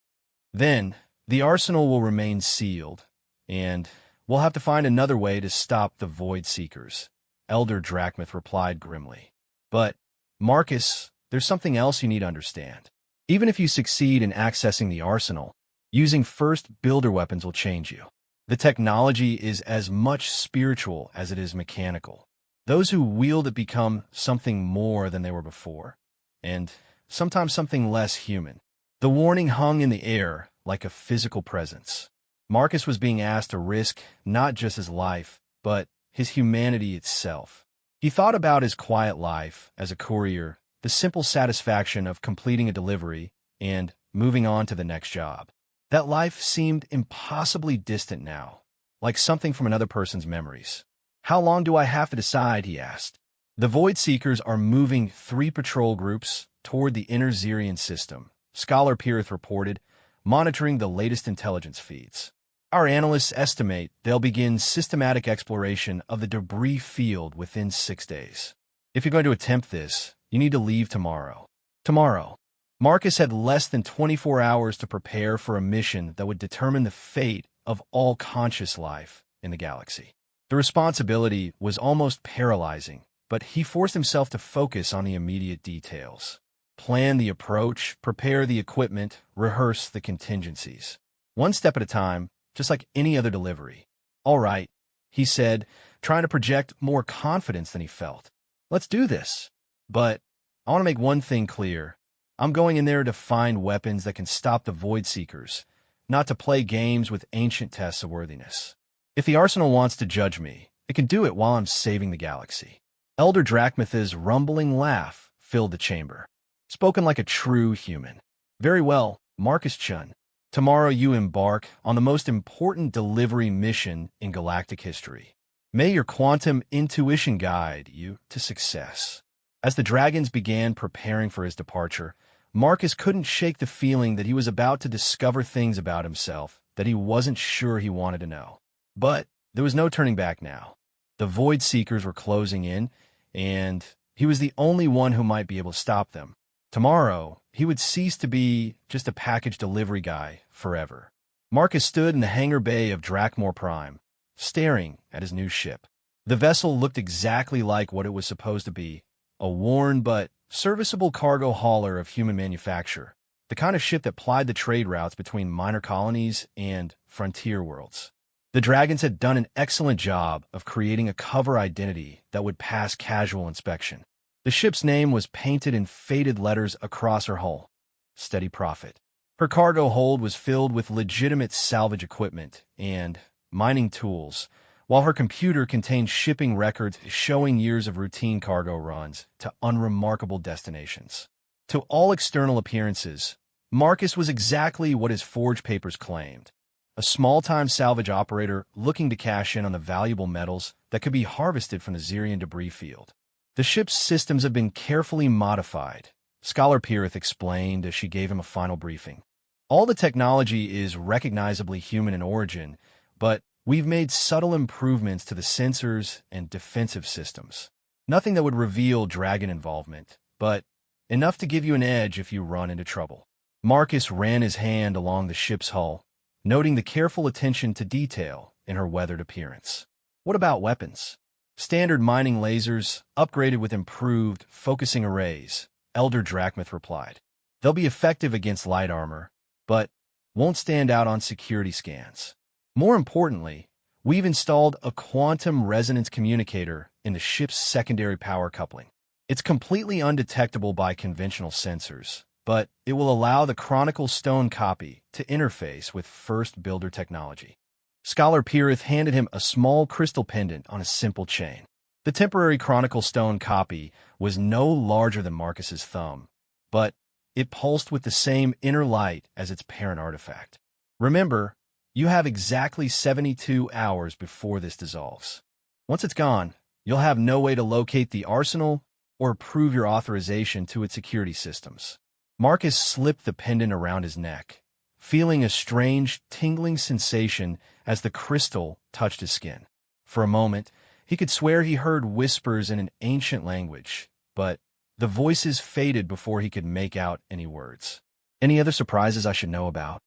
then the arsenal will remain sealed, and we'll have to find another way to stop the Void Seekers, Elder Drachmith replied grimly. But, Marcus, there's something else you need to understand. Even if you succeed in accessing the arsenal, using first builder weapons will change you. The technology is as much spiritual as it is mechanical. Those who wield it become something more than they were before, and sometimes something less human. The warning hung in the air like a physical presence. Marcus was being asked to risk not just his life, but his humanity itself. He thought about his quiet life as a courier, the simple satisfaction of completing a delivery and moving on to the next job. That life seemed impossibly distant now, like something from another person's memories. How long do I have to decide, he asked. The Void Seekers are moving 3 patrol groups toward the inner Xerian system, Scholar Pirith reported, monitoring the latest intelligence feeds. Our analysts estimate they'll begin systematic exploration of the debris field within 6 days. If you're going to attempt this, you need to leave tomorrow. Tomorrow. Marcus had less than 24 hours to prepare for a mission that would determine the fate of all conscious life in the galaxy. The responsibility was almost paralyzing, but he forced himself to focus on the immediate details. Plan the approach, prepare the equipment, rehearse the contingencies. One step at a time, just like any other delivery. All right, he said, trying to project more confidence than he felt. Let's do this. But I want to make one thing clear. I'm going in there to find weapons that can stop the Void Seekers, not to play games with ancient tests of worthiness. If the Arsenal wants to judge me, it can do it while I'm saving the galaxy. Elder Drachmith's rumbling laugh filled the chamber. Spoken like a true human. Very well, Marcus Chun. Tomorrow you embark on the most important delivery mission in galactic history. May your quantum intuition guide you to success. As the dragons began preparing for his departure, Marcus couldn't shake the feeling that he was about to discover things about himself that he wasn't sure he wanted to know. But there was no turning back now. The Void Seekers were closing in, and he was the only one who might be able to stop them. Tomorrow, he would cease to be just a package delivery guy forever. Marcus stood in the hangar bay of Drakmor Prime, staring at his new ship. The vessel looked exactly like what it was supposed to be, a worn but serviceable cargo hauler of human manufacture, the kind of ship that plied the trade routes between minor colonies and frontier worlds. The Dragons had done an excellent job of creating a cover identity that would pass casual inspection. The ship's name was painted in faded letters across her hull. Steady Profit. Her cargo hold was filled with legitimate salvage equipment and mining tools, while her computer contained shipping records showing years of routine cargo runs to unremarkable destinations. To all external appearances, Marcus was exactly what his forge papers claimed, a small-time salvage operator looking to cash in on the valuable metals that could be harvested from the Xerian debris field. The ship's systems had been carefully modified, Scholar Pirith explained as she gave him a final briefing. All the technology is recognizably human in origin, but we've made subtle improvements to the sensors and defensive systems. Nothing that would reveal dragon involvement, but enough to give you an edge if you run into trouble. Marcus ran his hand along the ship's hull, noting the careful attention to detail in her weathered appearance. What about weapons? Standard mining lasers, upgraded with improved focusing arrays, Elder Drachmith replied. They'll be effective against light armor, but won't stand out on security scans. More importantly, we've installed a quantum resonance communicator in the ship's secondary power coupling. It's completely undetectable by conventional sensors, but it will allow the Chronicle Stone copy to interface with First Builder technology. Scholar Pirith handed him a small crystal pendant on a simple chain. The temporary Chronicle Stone copy was no larger than Marcus's thumb, but it pulsed with the same inner light as its parent artifact. Remember, you have exactly 72 hours before this dissolves. Once it's gone, you'll have no way to locate the arsenal or prove your authorization to its security systems. Marcus slipped the pendant around his neck, feeling a strange, tingling sensation as the crystal touched his skin. For a moment, he could swear he heard whispers in an ancient language, but the voices faded before he could make out any words. Any other surprises I should know about?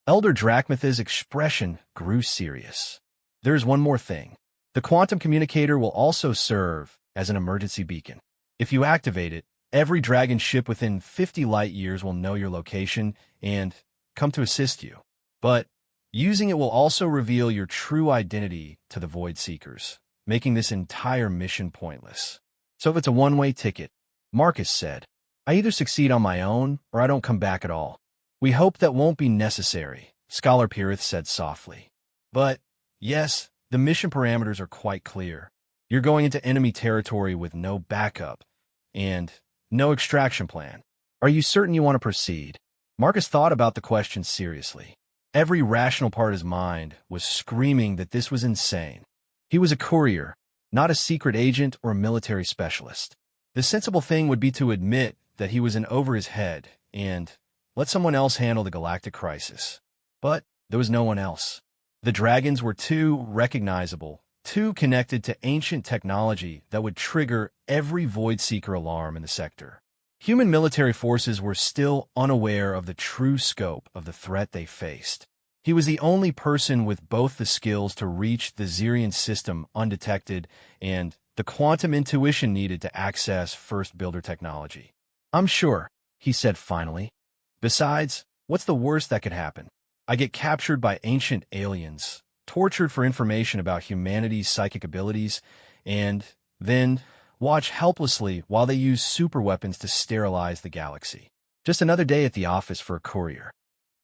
Elder Drachmith's expression grew serious. There's one more thing. The quantum communicator will also serve as an emergency beacon. If you activate it, every dragon ship within 50 light years will know your location and come to assist you. But using it will also reveal your true identity to the Void Seekers, making this entire mission pointless. So if it's a one-way ticket, Marcus said, I either succeed on my own or I don't come back at all. We hope that won't be necessary, Scholar Pirith said softly. But, yes, the mission parameters are quite clear. You're going into enemy territory with no backup and no extraction plan. Are you certain you want to proceed? Marcus thought about the question seriously. Every rational part of his mind was screaming that this was insane. He was a courier, not a secret agent or a military specialist. The sensible thing would be to admit that he was in over his head and let someone else handle the galactic crisis. But there was no one else. The dragons were too recognizable, too connected to ancient technology that would trigger every Void Seeker alarm in the sector. Human military forces were still unaware of the true scope of the threat they faced. He was the only person with both the skills to reach the Xerian system undetected and the quantum intuition needed to access First Builder technology. I'm sure, he said finally. Besides, what's the worst that could happen? I get captured by ancient aliens, tortured for information about humanity's psychic abilities, and then watch helplessly while they use superweapons to sterilize the galaxy. Just another day at the office for a courier.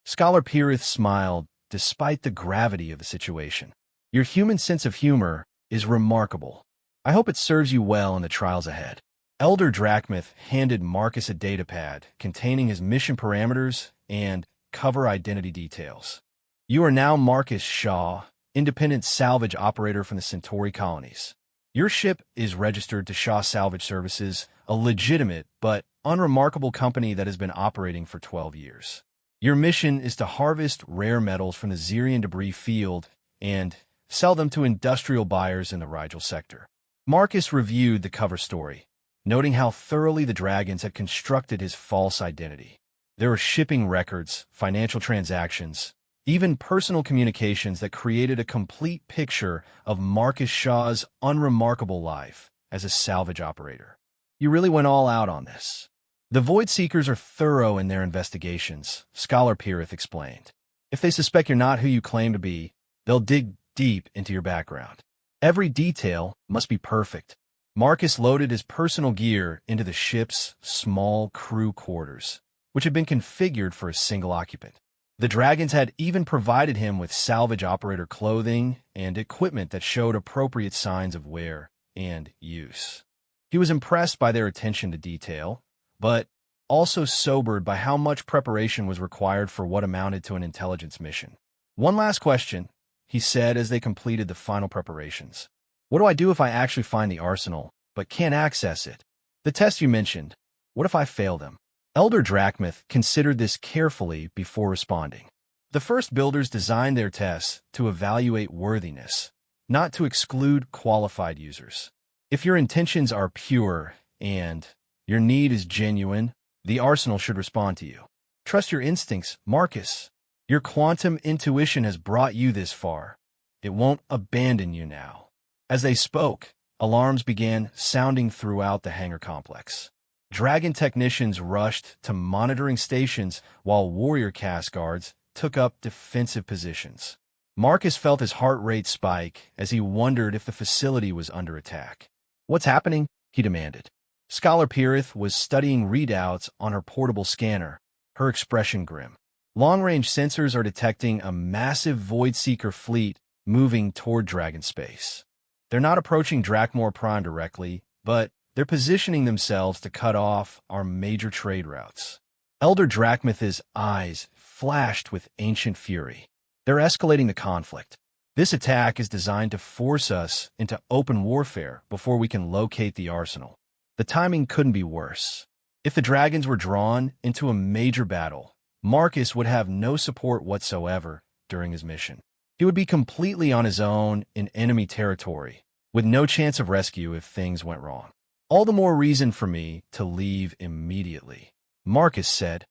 Scholar Pirith smiled despite the gravity of the situation. Your human sense of humor is remarkable. I hope it serves you well in the trials ahead. Elder Drachmith handed Marcus a datapad containing his mission parameters and cover identity details. You are now Marcus Shaw, independent salvage operator from the Centauri colonies. Your ship is registered to Shaw Salvage Services, a legitimate but unremarkable company that has been operating for 12 years. Your mission is to harvest rare metals from the Xerian debris field and sell them to industrial buyers in the Rigel sector. Marcus reviewed the cover story, noting how thoroughly the dragons had constructed his false identity. There were shipping records, financial transactions, even personal communications that created a complete picture of Marcus Shaw's unremarkable life as a salvage operator. You really went all out on this. The Void Seekers are thorough in their investigations, Scholar Pirith explained. If they suspect you're not who you claim to be, they'll dig deep into your background. Every detail must be perfect. Marcus loaded his personal gear into the ship's small crew quarters, which had been configured for a single occupant. The dragons had even provided him with salvage operator clothing and equipment that showed appropriate signs of wear and use. He was impressed by their attention to detail, but also sobered by how much preparation was required for what amounted to an intelligence mission. One last question, he said as they completed the final preparations. What do I do if I actually find the arsenal, but can't access it? The tests you mentioned, what if I fail them? Elder Drachmith considered this carefully before responding. The first builders designed their tests to evaluate worthiness, not to exclude qualified users. If your intentions are pure and your need is genuine, the arsenal should respond to you. Trust your instincts, Marcus. Your quantum intuition has brought you this far. It won't abandon you now. As they spoke, alarms began sounding throughout the hangar complex. Dragon technicians rushed to monitoring stations while warrior cast guards took up defensive positions. Marcus felt his heart rate spike as he wondered if the facility was under attack. "What's happening?" he demanded. Scholar Pirith was studying readouts on her portable scanner, her expression grim. Long-range sensors are detecting a massive Void-Seeker fleet moving toward Dragon space. They're not approaching Drakmor Prime directly, but they're positioning themselves to cut off our major trade routes. Elder Drachmith's eyes flashed with ancient fury. They're escalating the conflict. This attack is designed to force us into open warfare before we can locate the arsenal. The timing couldn't be worse. If the dragons were drawn into a major battle, Marcus would have no support whatsoever during his mission. He would be completely on his own in enemy territory, with no chance of rescue if things went wrong. "All the more reason for me to leave immediately," Marcus said,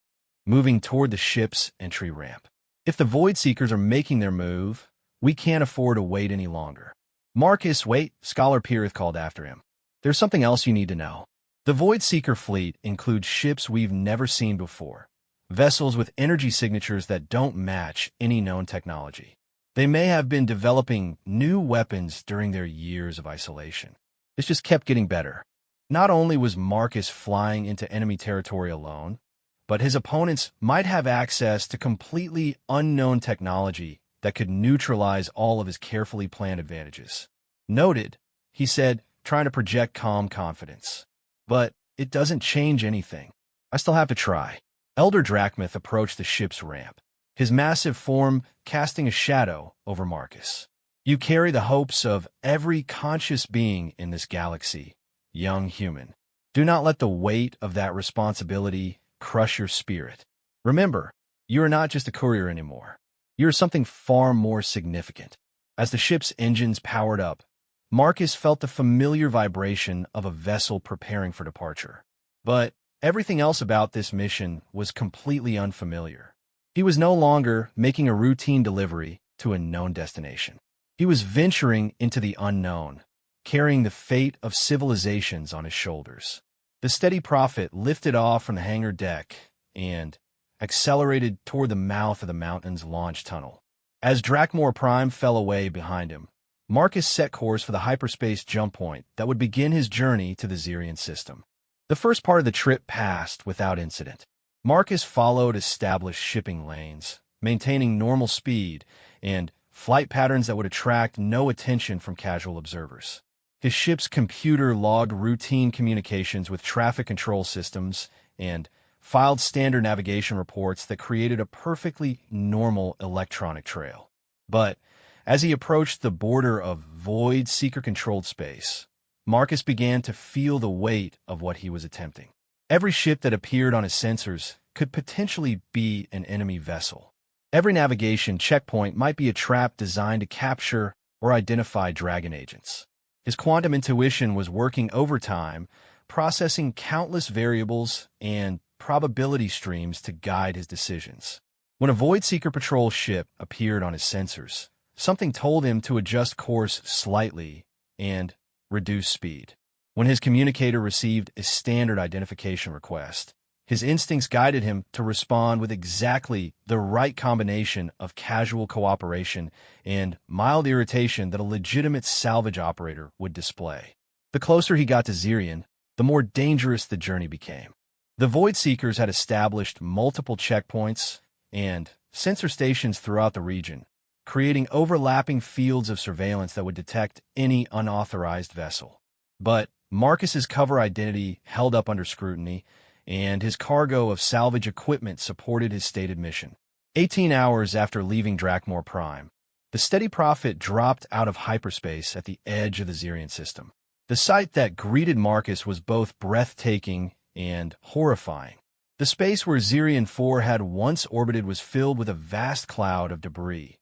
moving toward the ship's entry ramp. "If the Void Seekers are making their move, we can't afford to wait any longer." "Marcus, wait," Scholar Pirith called after him. "There's something else you need to know." The Void Seeker fleet includes ships we've never seen before, vessels with energy signatures that don't match any known technology. They may have been developing new weapons during their years of isolation. This just kept getting better. Not only was Marcus flying into enemy territory alone, but his opponents might have access to completely unknown technology that could neutralize all of his carefully planned advantages. "Noted," he said, trying to project calm confidence. "But it doesn't change anything. I still have to try." Elder Drachmith approached the ship's ramp, his massive form casting a shadow over Marcus. "You carry the hopes of every conscious being in this galaxy, young human. Do not let the weight of that responsibility crush your spirit. Remember, you are not just a courier anymore. You are something far more significant." As the ship's engines powered up, Marcus felt the familiar vibration of a vessel preparing for departure. But everything else about this mission was completely unfamiliar. He was no longer making a routine delivery to a known destination. He was venturing into the unknown, carrying the fate of civilizations on his shoulders. The steady prophet lifted off from the hangar deck and accelerated toward the mouth of the mountain's launch tunnel. As Drakmor Prime fell away behind him, Marcus set course for the hyperspace jump point that would begin his journey to the Xerian system. The first part of the trip passed without incident. Marcus followed established shipping lanes, maintaining normal speed and flight patterns that would attract no attention from casual observers. His ship's computer logged routine communications with traffic control systems and filed standard navigation reports that created a perfectly normal electronic trail. But as he approached the border of Void Seeker-controlled space, Marcus began to feel the weight of what he was attempting. Every ship that appeared on his sensors could potentially be an enemy vessel. Every navigation checkpoint might be a trap designed to capture or identify dragon agents. His quantum intuition was working overtime, processing countless variables and probability streams to guide his decisions. When a Void Seeker patrol ship appeared on his sensors, something told him to adjust course slightly and reduce speed. When his communicator received a standard identification request, his instincts guided him to respond with exactly the right combination of casual cooperation and mild irritation that a legitimate salvage operator would display. The closer he got to Xerian, the more dangerous the journey became. The Void Seekers had established multiple checkpoints and sensor stations throughout the region, creating overlapping fields of surveillance that would detect any unauthorized vessel. But Marcus's cover identity held up under scrutiny, and his cargo of salvage equipment supported his stated mission. 18 hours after leaving Drakmor Prime, the Steady Prophet dropped out of hyperspace at the edge of the Xerian system. The sight that greeted Marcus was both breathtaking and horrifying. The space where Zirion 4 had once orbited was filled with a vast cloud of debris,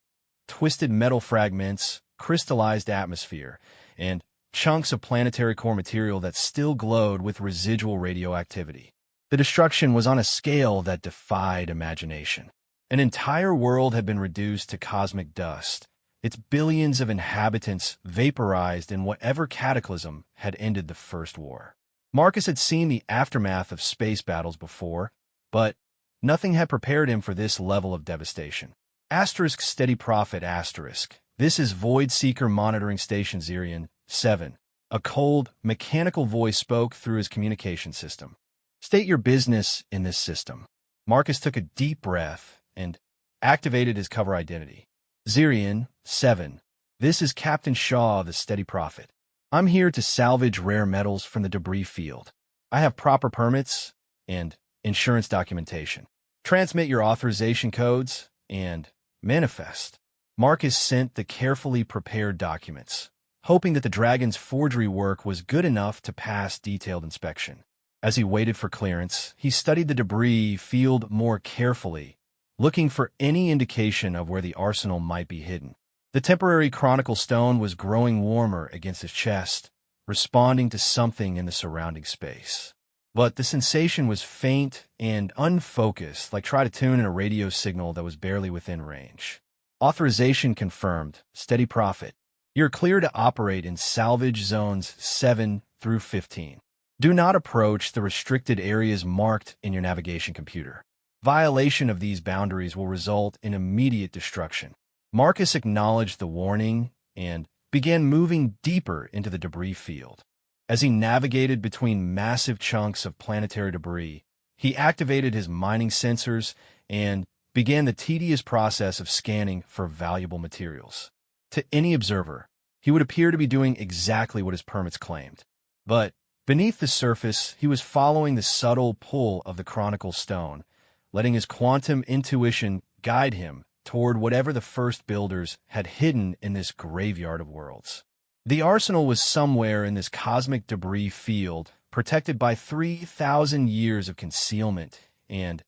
twisted metal fragments, crystallized atmosphere, and chunks of planetary core material that still glowed with residual radioactivity. The destruction was on a scale that defied imagination. An entire world had been reduced to cosmic dust, its billions of inhabitants vaporized in whatever cataclysm had ended the First War. Marcus had seen the aftermath of space battles before, but nothing had prepared him for this level of devastation. Asterisk steady profit asterisk. This is Void Seeker Monitoring Station Zirion 7. A cold, mechanical voice spoke through his communication system. State your business in this system. Marcus took a deep breath and activated his cover identity. Zirion 7. This is Captain Shaw of the Steady Profit. I'm here to salvage rare metals from the debris field. I have proper permits and insurance documentation. Transmit your authorization codes and manifest. Marcus sent the carefully prepared documents, hoping that the dragon's forgery work was good enough to pass detailed inspection. As he waited for clearance, he studied the debris field more carefully, looking for any indication of where the arsenal might be hidden. The temporary chronicle stone was growing warmer against his chest, responding to something in the surrounding space. But the sensation was faint and unfocused, like try to tune in a radio signal that was barely within range. Authorization confirmed. Steady profit. You're clear to operate in salvage zones 7 through 15. Do not approach the restricted areas marked in your navigation computer. Violation of these boundaries will result in immediate destruction. Marcus acknowledged the warning and began moving deeper into the debris field. As he navigated between massive chunks of planetary debris, he activated his mining sensors and began the tedious process of scanning for valuable materials. To any observer, he would appear to be doing exactly what his permits claimed. But beneath the surface, he was following the subtle pull of the chronicle stone, letting his quantum intuition guide him toward whatever the first builders had hidden in this graveyard of worlds. The arsenal was somewhere in this cosmic debris field, protected by 3,000 years of concealment and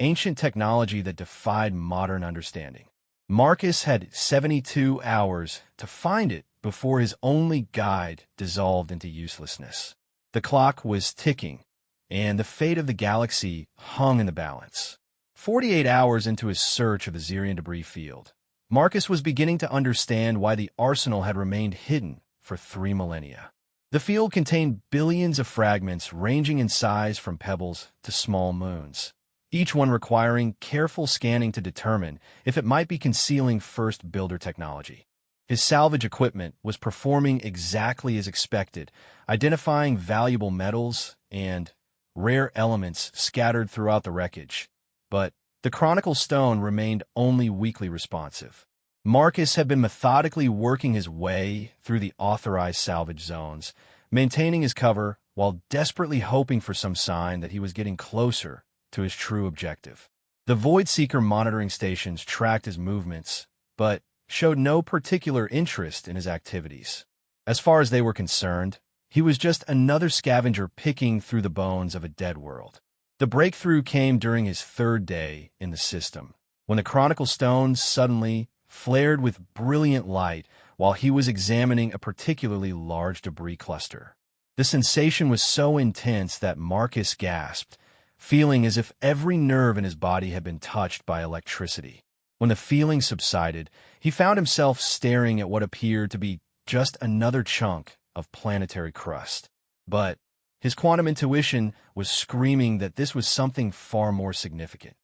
ancient technology that defied modern understanding. Marcus had 72 hours to find it before his only guide dissolved into uselessness. The clock was ticking, and the fate of the galaxy hung in the balance. 48 hours into his search of the Zirion debris field, Marcus was beginning to understand why the arsenal had remained hidden for 3 millennia. The field contained billions of fragments ranging in size from pebbles to small moons, each one requiring careful scanning to determine if it might be concealing first builder technology. His salvage equipment was performing exactly as expected, identifying valuable metals and rare elements scattered throughout the wreckage. But the chronicle stone remained only weakly responsive. Marcus had been methodically working his way through the authorized salvage zones, maintaining his cover while desperately hoping for some sign that he was getting closer to his true objective. The Void Seeker monitoring stations tracked his movements, but showed no particular interest in his activities. As far as they were concerned, he was just another scavenger picking through the bones of a dead world. The breakthrough came during his 3rd day in the system, when the chronicle stone suddenly flared with brilliant light while he was examining a particularly large debris cluster. The sensation was so intense that Marcus gasped, feeling as if every nerve in his body had been touched by electricity. When the feeling subsided, he found himself staring at what appeared to be just another chunk of planetary crust. But his quantum intuition was screaming that this was something far more significant.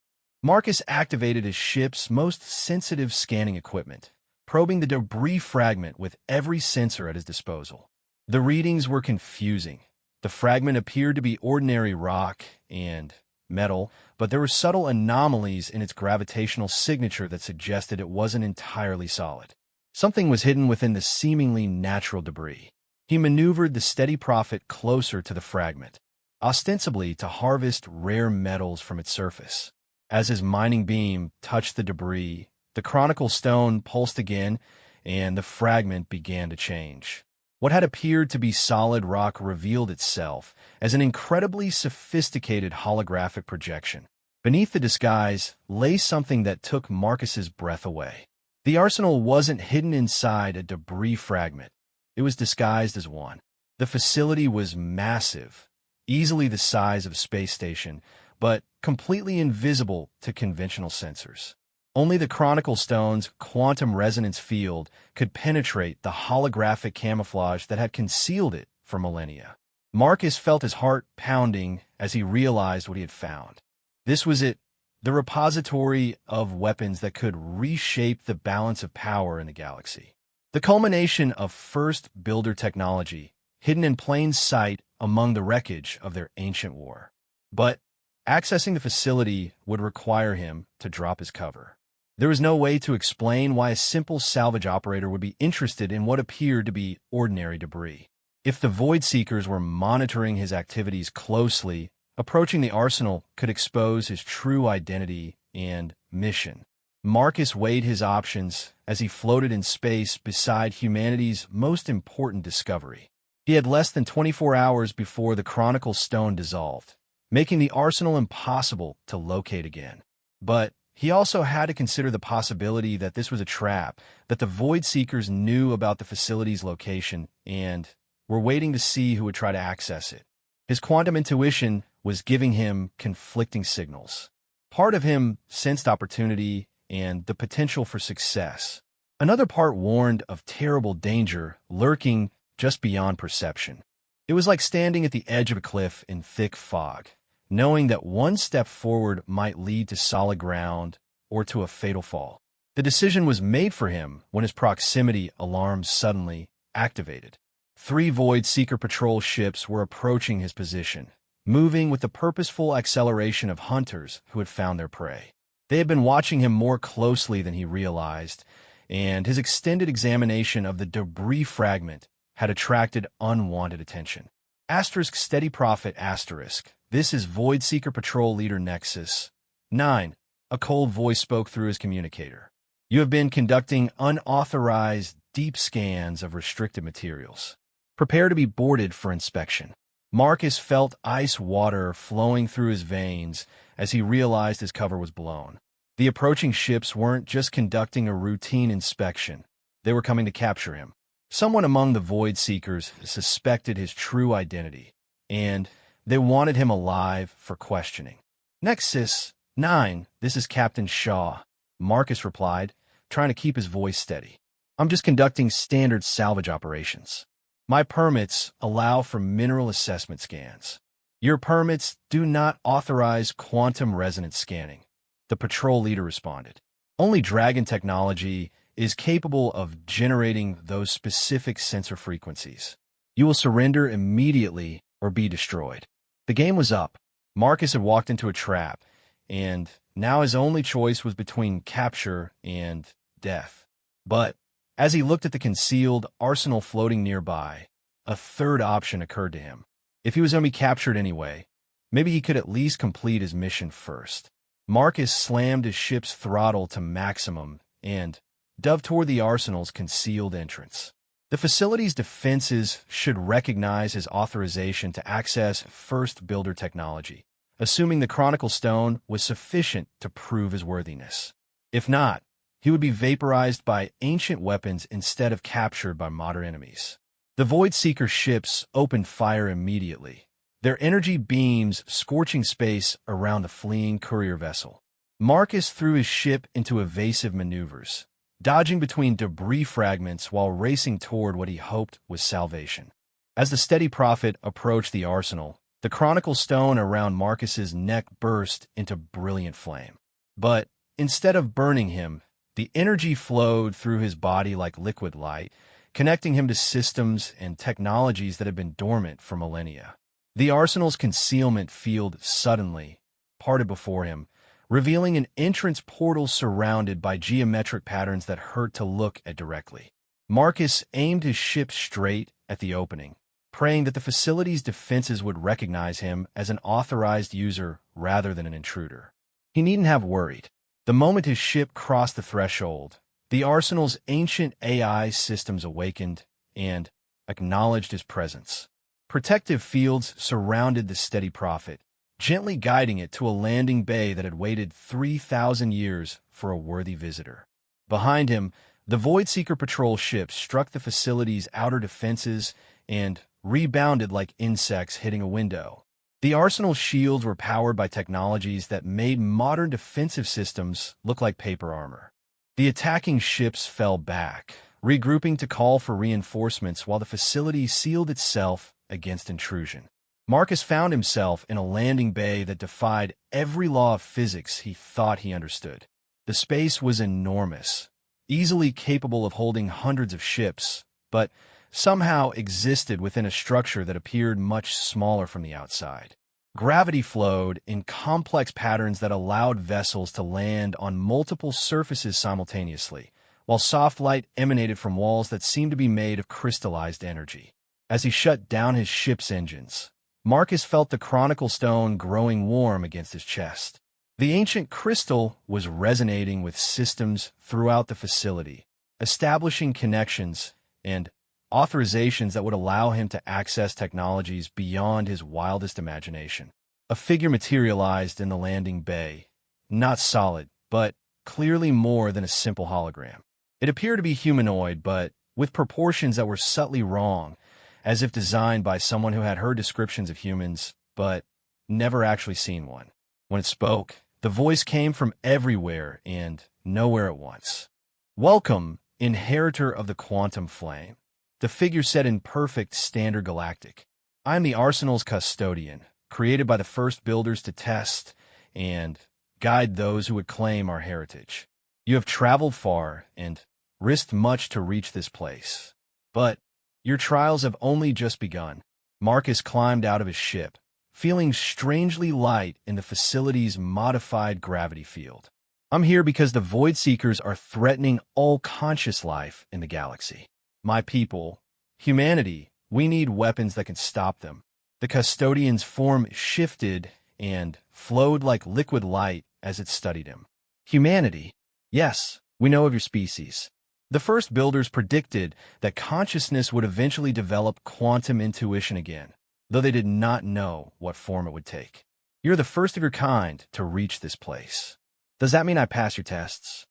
Marcus activated his ship's most sensitive scanning equipment, probing the debris fragment with every sensor at his disposal. The readings were confusing. The fragment appeared to be ordinary rock and metal, but there were subtle anomalies in its gravitational signature that suggested it wasn't entirely solid. Something was hidden within the seemingly natural debris. He maneuvered the steady profit closer to the fragment, ostensibly to harvest rare metals from its surface. As his mining beam touched the debris, the chronicle stone pulsed again, and the fragment began to change. What had appeared to be solid rock revealed itself as an incredibly sophisticated holographic projection. Beneath the disguise lay something that took Marcus's breath away. The arsenal wasn't hidden inside a debris fragment. It was disguised as one. The facility was massive, easily the size of a space station, but completely invisible to conventional sensors. Only the Chronicle Stone's quantum resonance field could penetrate the holographic camouflage that had concealed it for millennia. Marcus felt his heart pounding as he realized what he had found. This was it, the repository of weapons that could reshape the balance of power in the galaxy. The culmination of first builder technology, hidden in plain sight among the wreckage of their ancient war. But accessing the facility would require him to drop his cover. There was no way to explain why a simple salvage operator would be interested in what appeared to be ordinary debris. If the Void Seekers were monitoring his activities closely, approaching the arsenal could expose his true identity and mission. Marcus weighed his options as he floated in space beside humanity's most important discovery. He had less than 24 hours before the Chronicle Stone dissolved, making the arsenal impossible to locate again. But he also had to consider the possibility that this was a trap, that the Void Seekers knew about the facility's location and were waiting to see who would try to access it. His quantum intuition was giving him conflicting signals. Part of him sensed opportunity and the potential for success. Another part warned of terrible danger lurking just beyond perception. It was like standing at the edge of a cliff in thick fog, knowing that one step forward might lead to solid ground or to a fatal fall. The decision was made for him when his proximity alarm suddenly activated. 3 Void Seeker patrol ships were approaching his position, moving with the purposeful acceleration of hunters who had found their prey. They had been watching him more closely than he realized, and his extended examination of the debris fragment had attracted unwanted attention. Asterisk Steady Prophet Asterisk. This is Void Seeker Patrol Leader Nexus 9. A cold voice spoke through his communicator. You have been conducting unauthorized deep scans of restricted materials. Prepare to be boarded for inspection. Marcus felt ice water flowing through his veins as he realized his cover was blown. The approaching ships weren't just conducting a routine inspection. They were coming to capture him. Someone among the Void Seekers suspected his true identity, and they wanted him alive for questioning. Nexus 9, this is Captain Shaw, Marcus replied, trying to keep his voice steady. I'm just conducting standard salvage operations. My permits allow for mineral assessment scans. Your permits do not authorize quantum resonance scanning, the patrol leader responded. Only Dragon technology is capable of generating those specific sensor frequencies. You will surrender immediately or be destroyed. The game was up. Marcus had walked into a trap, and now his only choice was between capture and death. But as he looked at the concealed arsenal floating nearby, a third option occurred to him. If he was going to be captured anyway, maybe he could at least complete his mission first. Marcus slammed his ship's throttle to maximum and dove toward the arsenal's concealed entrance. The facility's defenses should recognize his authorization to access first builder technology, assuming the Chronicle Stone was sufficient to prove his worthiness. If not, he would be vaporized by ancient weapons instead of captured by modern enemies. The Void Seeker ships opened fire immediately, their energy beams scorching space around the fleeing courier vessel. Marcus threw his ship into evasive maneuvers, dodging between debris fragments while racing toward what he hoped was salvation. As the Steady Prophet approached the arsenal, the Chronicle Stone around Marcus's neck burst into brilliant flame. But instead of burning him, the energy flowed through his body like liquid light, connecting him to systems and technologies that had been dormant for millennia. The arsenal's concealment field suddenly parted before him, revealing an entrance portal surrounded by geometric patterns that hurt to look at directly. Marcus aimed his ship straight at the opening, praying that the facility's defenses would recognize him as an authorized user rather than an intruder. He needn't have worried. The moment his ship crossed the threshold, the arsenal's ancient AI systems awakened, and acknowledged his presence. Protective fields surrounded the steady prophet, gently guiding it to a landing bay that had waited 3,000 years for a worthy visitor. Behind him, the Voidseeker patrol ships struck the facility's outer defenses and rebounded like insects hitting a window. The arsenal's shields were powered by technologies that made modern defensive systems look like paper armor. The attacking ships fell back, regrouping to call for reinforcements while the facility sealed itself against intrusion. Marcus found himself in a landing bay that defied every law of physics he thought he understood. The space was enormous, easily capable of holding hundreds of ships, but somehow existed within a structure that appeared much smaller from the outside. Gravity flowed in complex patterns that allowed vessels to land on multiple surfaces simultaneously, while soft light emanated from walls that seemed to be made of crystallized energy. As he shut down his ship's engines, Marcus felt the chronicle stone growing warm against his chest. The ancient crystal was resonating with systems throughout the facility, establishing connections and authorizations that would allow him to access technologies beyond his wildest imagination. A figure materialized in the landing bay, not solid, but clearly more than a simple hologram. It appeared to be humanoid, but with proportions that were subtly wrong, as if designed by someone who had heard descriptions of humans, but never actually seen one. When it spoke, the voice came from everywhere and nowhere at once. "Welcome, inheritor of the quantum flame," the figure said in perfect standard galactic. "I am the Arsenal's custodian, created by the first builders to test and guide those who would claim our heritage. You have traveled far and risked much to reach this place. But your trials have only just begun." Marcus climbed out of his ship, feeling strangely light in the facility's modified gravity field. "I'm here because the Void Seekers are threatening all conscious life in the galaxy. My people, humanity, we need weapons that can stop them." The custodian's form shifted and flowed like liquid light as it studied him. "Humanity? Yes, we know of your species. The first builders predicted that consciousness would eventually develop quantum intuition again, though they did not know what form it would take. You're the first of your kind to reach this place. Does that mean I pass your tests?"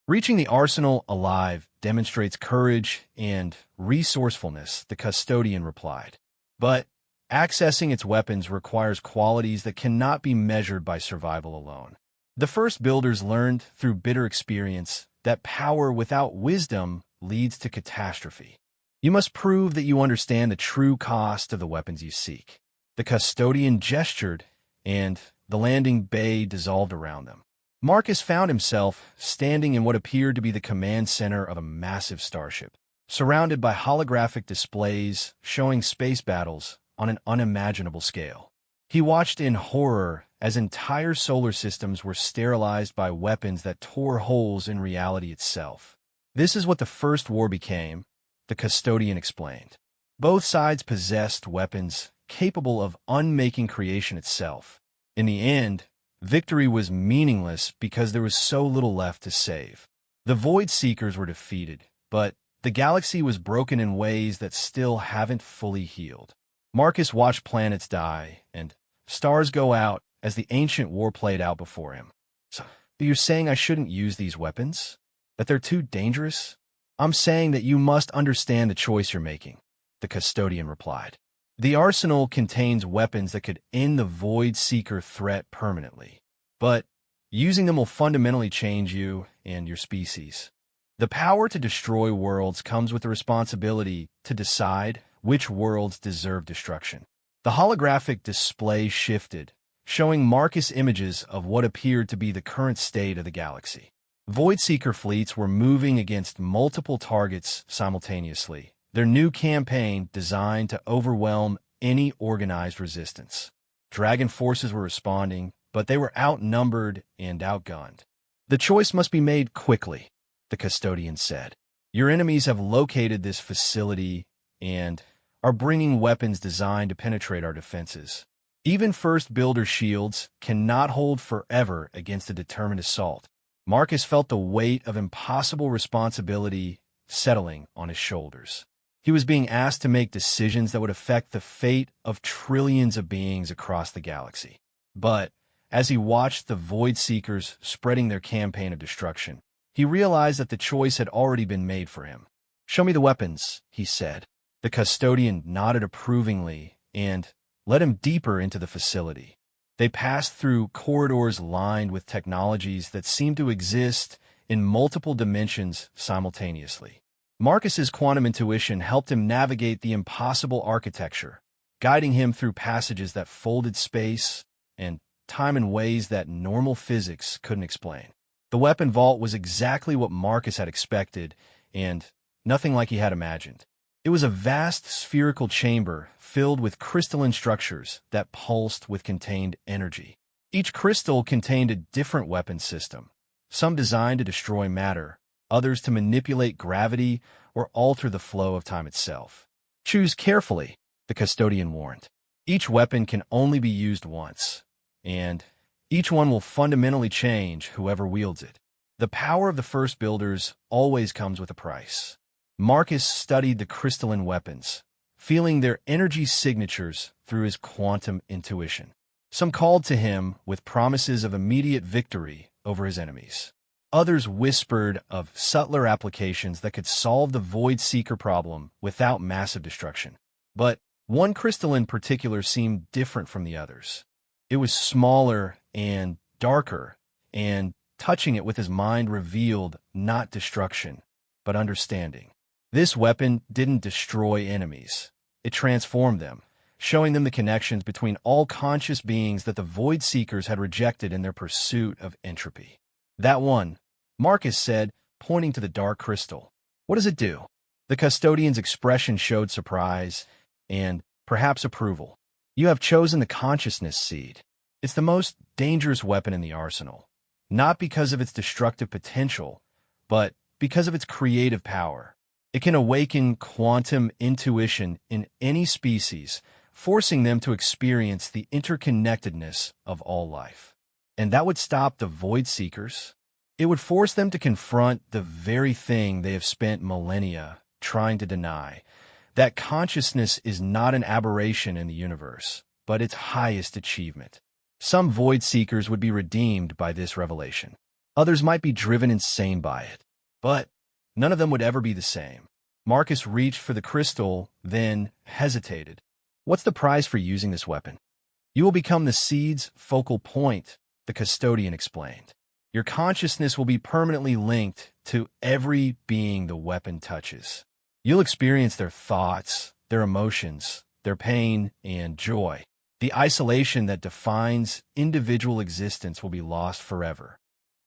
"Reaching the Arsenal alive demonstrates courage and resourcefulness," the custodian replied. "But accessing its weapons requires qualities that cannot be measured by survival alone. The first builders learned through bitter experience that power without wisdom leads to catastrophe. You must prove that you understand the true cost of the weapons you seek." The custodian gestured, and the landing bay dissolved around them. Marcus found himself standing in what appeared to be the command center of a massive starship, surrounded by holographic displays showing space battles on an unimaginable scale. He watched in horror as entire solar systems were sterilized by weapons that tore holes in reality itself. "This is what the First War became," the custodian explained. "Both sides possessed weapons capable of unmaking creation itself. In the end, victory was meaningless because there was so little left to save. The Void Seekers were defeated, but the galaxy was broken in ways that still haven't fully healed." Marcus watched planets die and stars go out as the ancient war played out before him. "So you're saying I shouldn't use these weapons? That they're too dangerous?" "I'm saying that you must understand the choice you're making," the custodian replied. "The arsenal contains weapons that could end the Void Seeker threat permanently, but using them will fundamentally change you and your species. The power to destroy worlds comes with the responsibility to decide which worlds deserve destruction." The holographic display shifted, showing Marcus images of what appeared to be the current state of the galaxy. Voidseeker fleets were moving against multiple targets simultaneously, their new campaign designed to overwhelm any organized resistance. Dragon forces were responding, but they were outnumbered and outgunned. "The choice must be made quickly," the custodian said. "Your enemies have located this facility and are bringing weapons designed to penetrate our defenses. Even first builder shields cannot hold forever against a determined assault." Marcus felt the weight of impossible responsibility settling on his shoulders. He was being asked to make decisions that would affect the fate of trillions of beings across the galaxy. But as he watched the Void Seekers spreading their campaign of destruction, he realized that the choice had already been made for him. "Show me the weapons," he said. The custodian nodded approvingly and led him deeper into the facility. They passed through corridors lined with technologies that seemed to exist in multiple dimensions simultaneously. Marcus's quantum intuition helped him navigate the impossible architecture, guiding him through passages that folded space and time in ways that normal physics couldn't explain. The weapon vault was exactly what Marcus had expected, and nothing like he had imagined. It was a vast spherical chamber filled with crystalline structures that pulsed with contained energy. Each crystal contained a different weapon system, some designed to destroy matter, others to manipulate gravity or alter the flow of time itself. "Choose carefully," the custodian warned. "Each weapon can only be used once, and each one will fundamentally change whoever wields it. The power of the first builders always comes with a price." Marcus studied the crystalline weapons, feeling their energy signatures through his quantum intuition. Some called to him with promises of immediate victory over his enemies. Others whispered of subtler applications that could solve the Void Seeker problem without massive destruction. But one crystal in particular seemed different from the others. It was smaller and darker, and touching it with his mind revealed not destruction, but understanding. This weapon didn't destroy enemies. It transformed them, showing them the connections between all conscious beings that the Void Seekers had rejected in their pursuit of entropy. "That one," Marcus said, pointing to the dark crystal. "What does it do?" The custodian's expression showed surprise and perhaps approval. "You have chosen the consciousness seed. It's the most dangerous weapon in the arsenal, not because of its destructive potential, but because of its creative power. It can awaken quantum intuition in any species, forcing them to experience the interconnectedness of all life. And that would stop the Void Seekers. It would force them to confront the very thing they have spent millennia trying to deny, that consciousness is not an aberration in the universe, but its highest achievement. Some Void Seekers would be redeemed by this revelation. Others might be driven insane by it. But none of them would ever be the same." Marcus reached for the crystal, then hesitated. "What's the price for using this weapon?" "You will become the seed's focal point," the custodian explained. "Your consciousness will be permanently linked to every being the weapon touches. You'll experience their thoughts, their emotions, their pain and joy. The isolation that defines individual existence will be lost forever."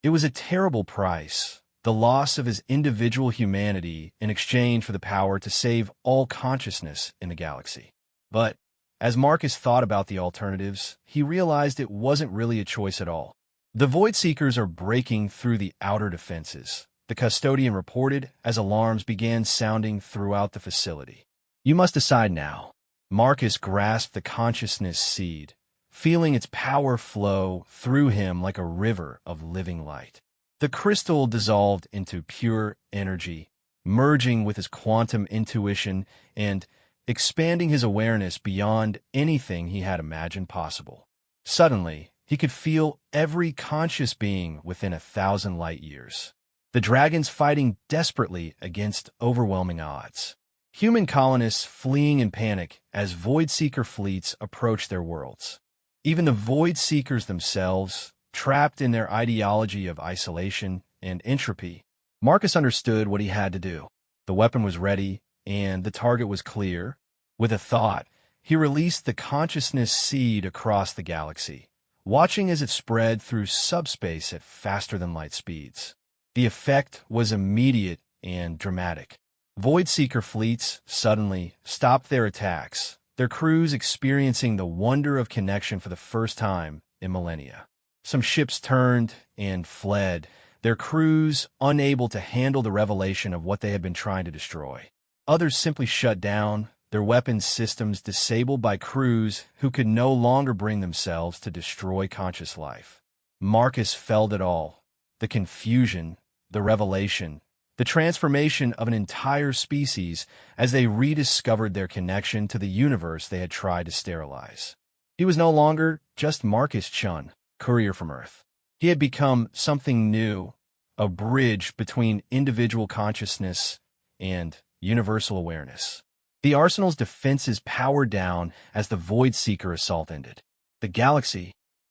It was a terrible price, the loss of his individual humanity in exchange for the power to save all consciousness in the galaxy. But as Marcus thought about the alternatives, he realized it wasn't really a choice at all. "The Void Seekers are breaking through the outer defenses," the custodian reported as alarms began sounding throughout the facility. "You must decide now." Marcus grasped the consciousness seed, feeling its power flow through him like a river of living light. The crystal dissolved into pure energy, merging with his quantum intuition and expanding his awareness beyond anything he had imagined possible. Suddenly, he could feel every conscious being within 1,000 light years. The dragons fighting desperately against overwhelming odds. Human colonists fleeing in panic as Void Seeker fleets approached their worlds. Even the Void Seekers themselves, trapped in their ideology of isolation and entropy. Marcus understood what he had to do. The weapon was ready, and the target was clear. With a thought, he released the consciousness seed across the galaxy, watching as it spread through subspace at faster-than-light speeds. The effect was immediate and dramatic. Void Seeker fleets suddenly stopped their attacks, their crews experiencing the wonder of connection for the first time in millennia. Some ships turned and fled, their crews unable to handle the revelation of what they had been trying to destroy. Others simply shut down, their weapons systems disabled by crews who could no longer bring themselves to destroy conscious life. Marcus felt it all, the confusion, the revelation, the transformation of an entire species as they rediscovered their connection to the universe they had tried to sterilize. He was no longer just Marcus Chun, courier from Earth. He had become something new, a bridge between individual consciousness and universal awareness. The Arsenal's defenses powered down as the Void Seeker assault ended. The galaxy,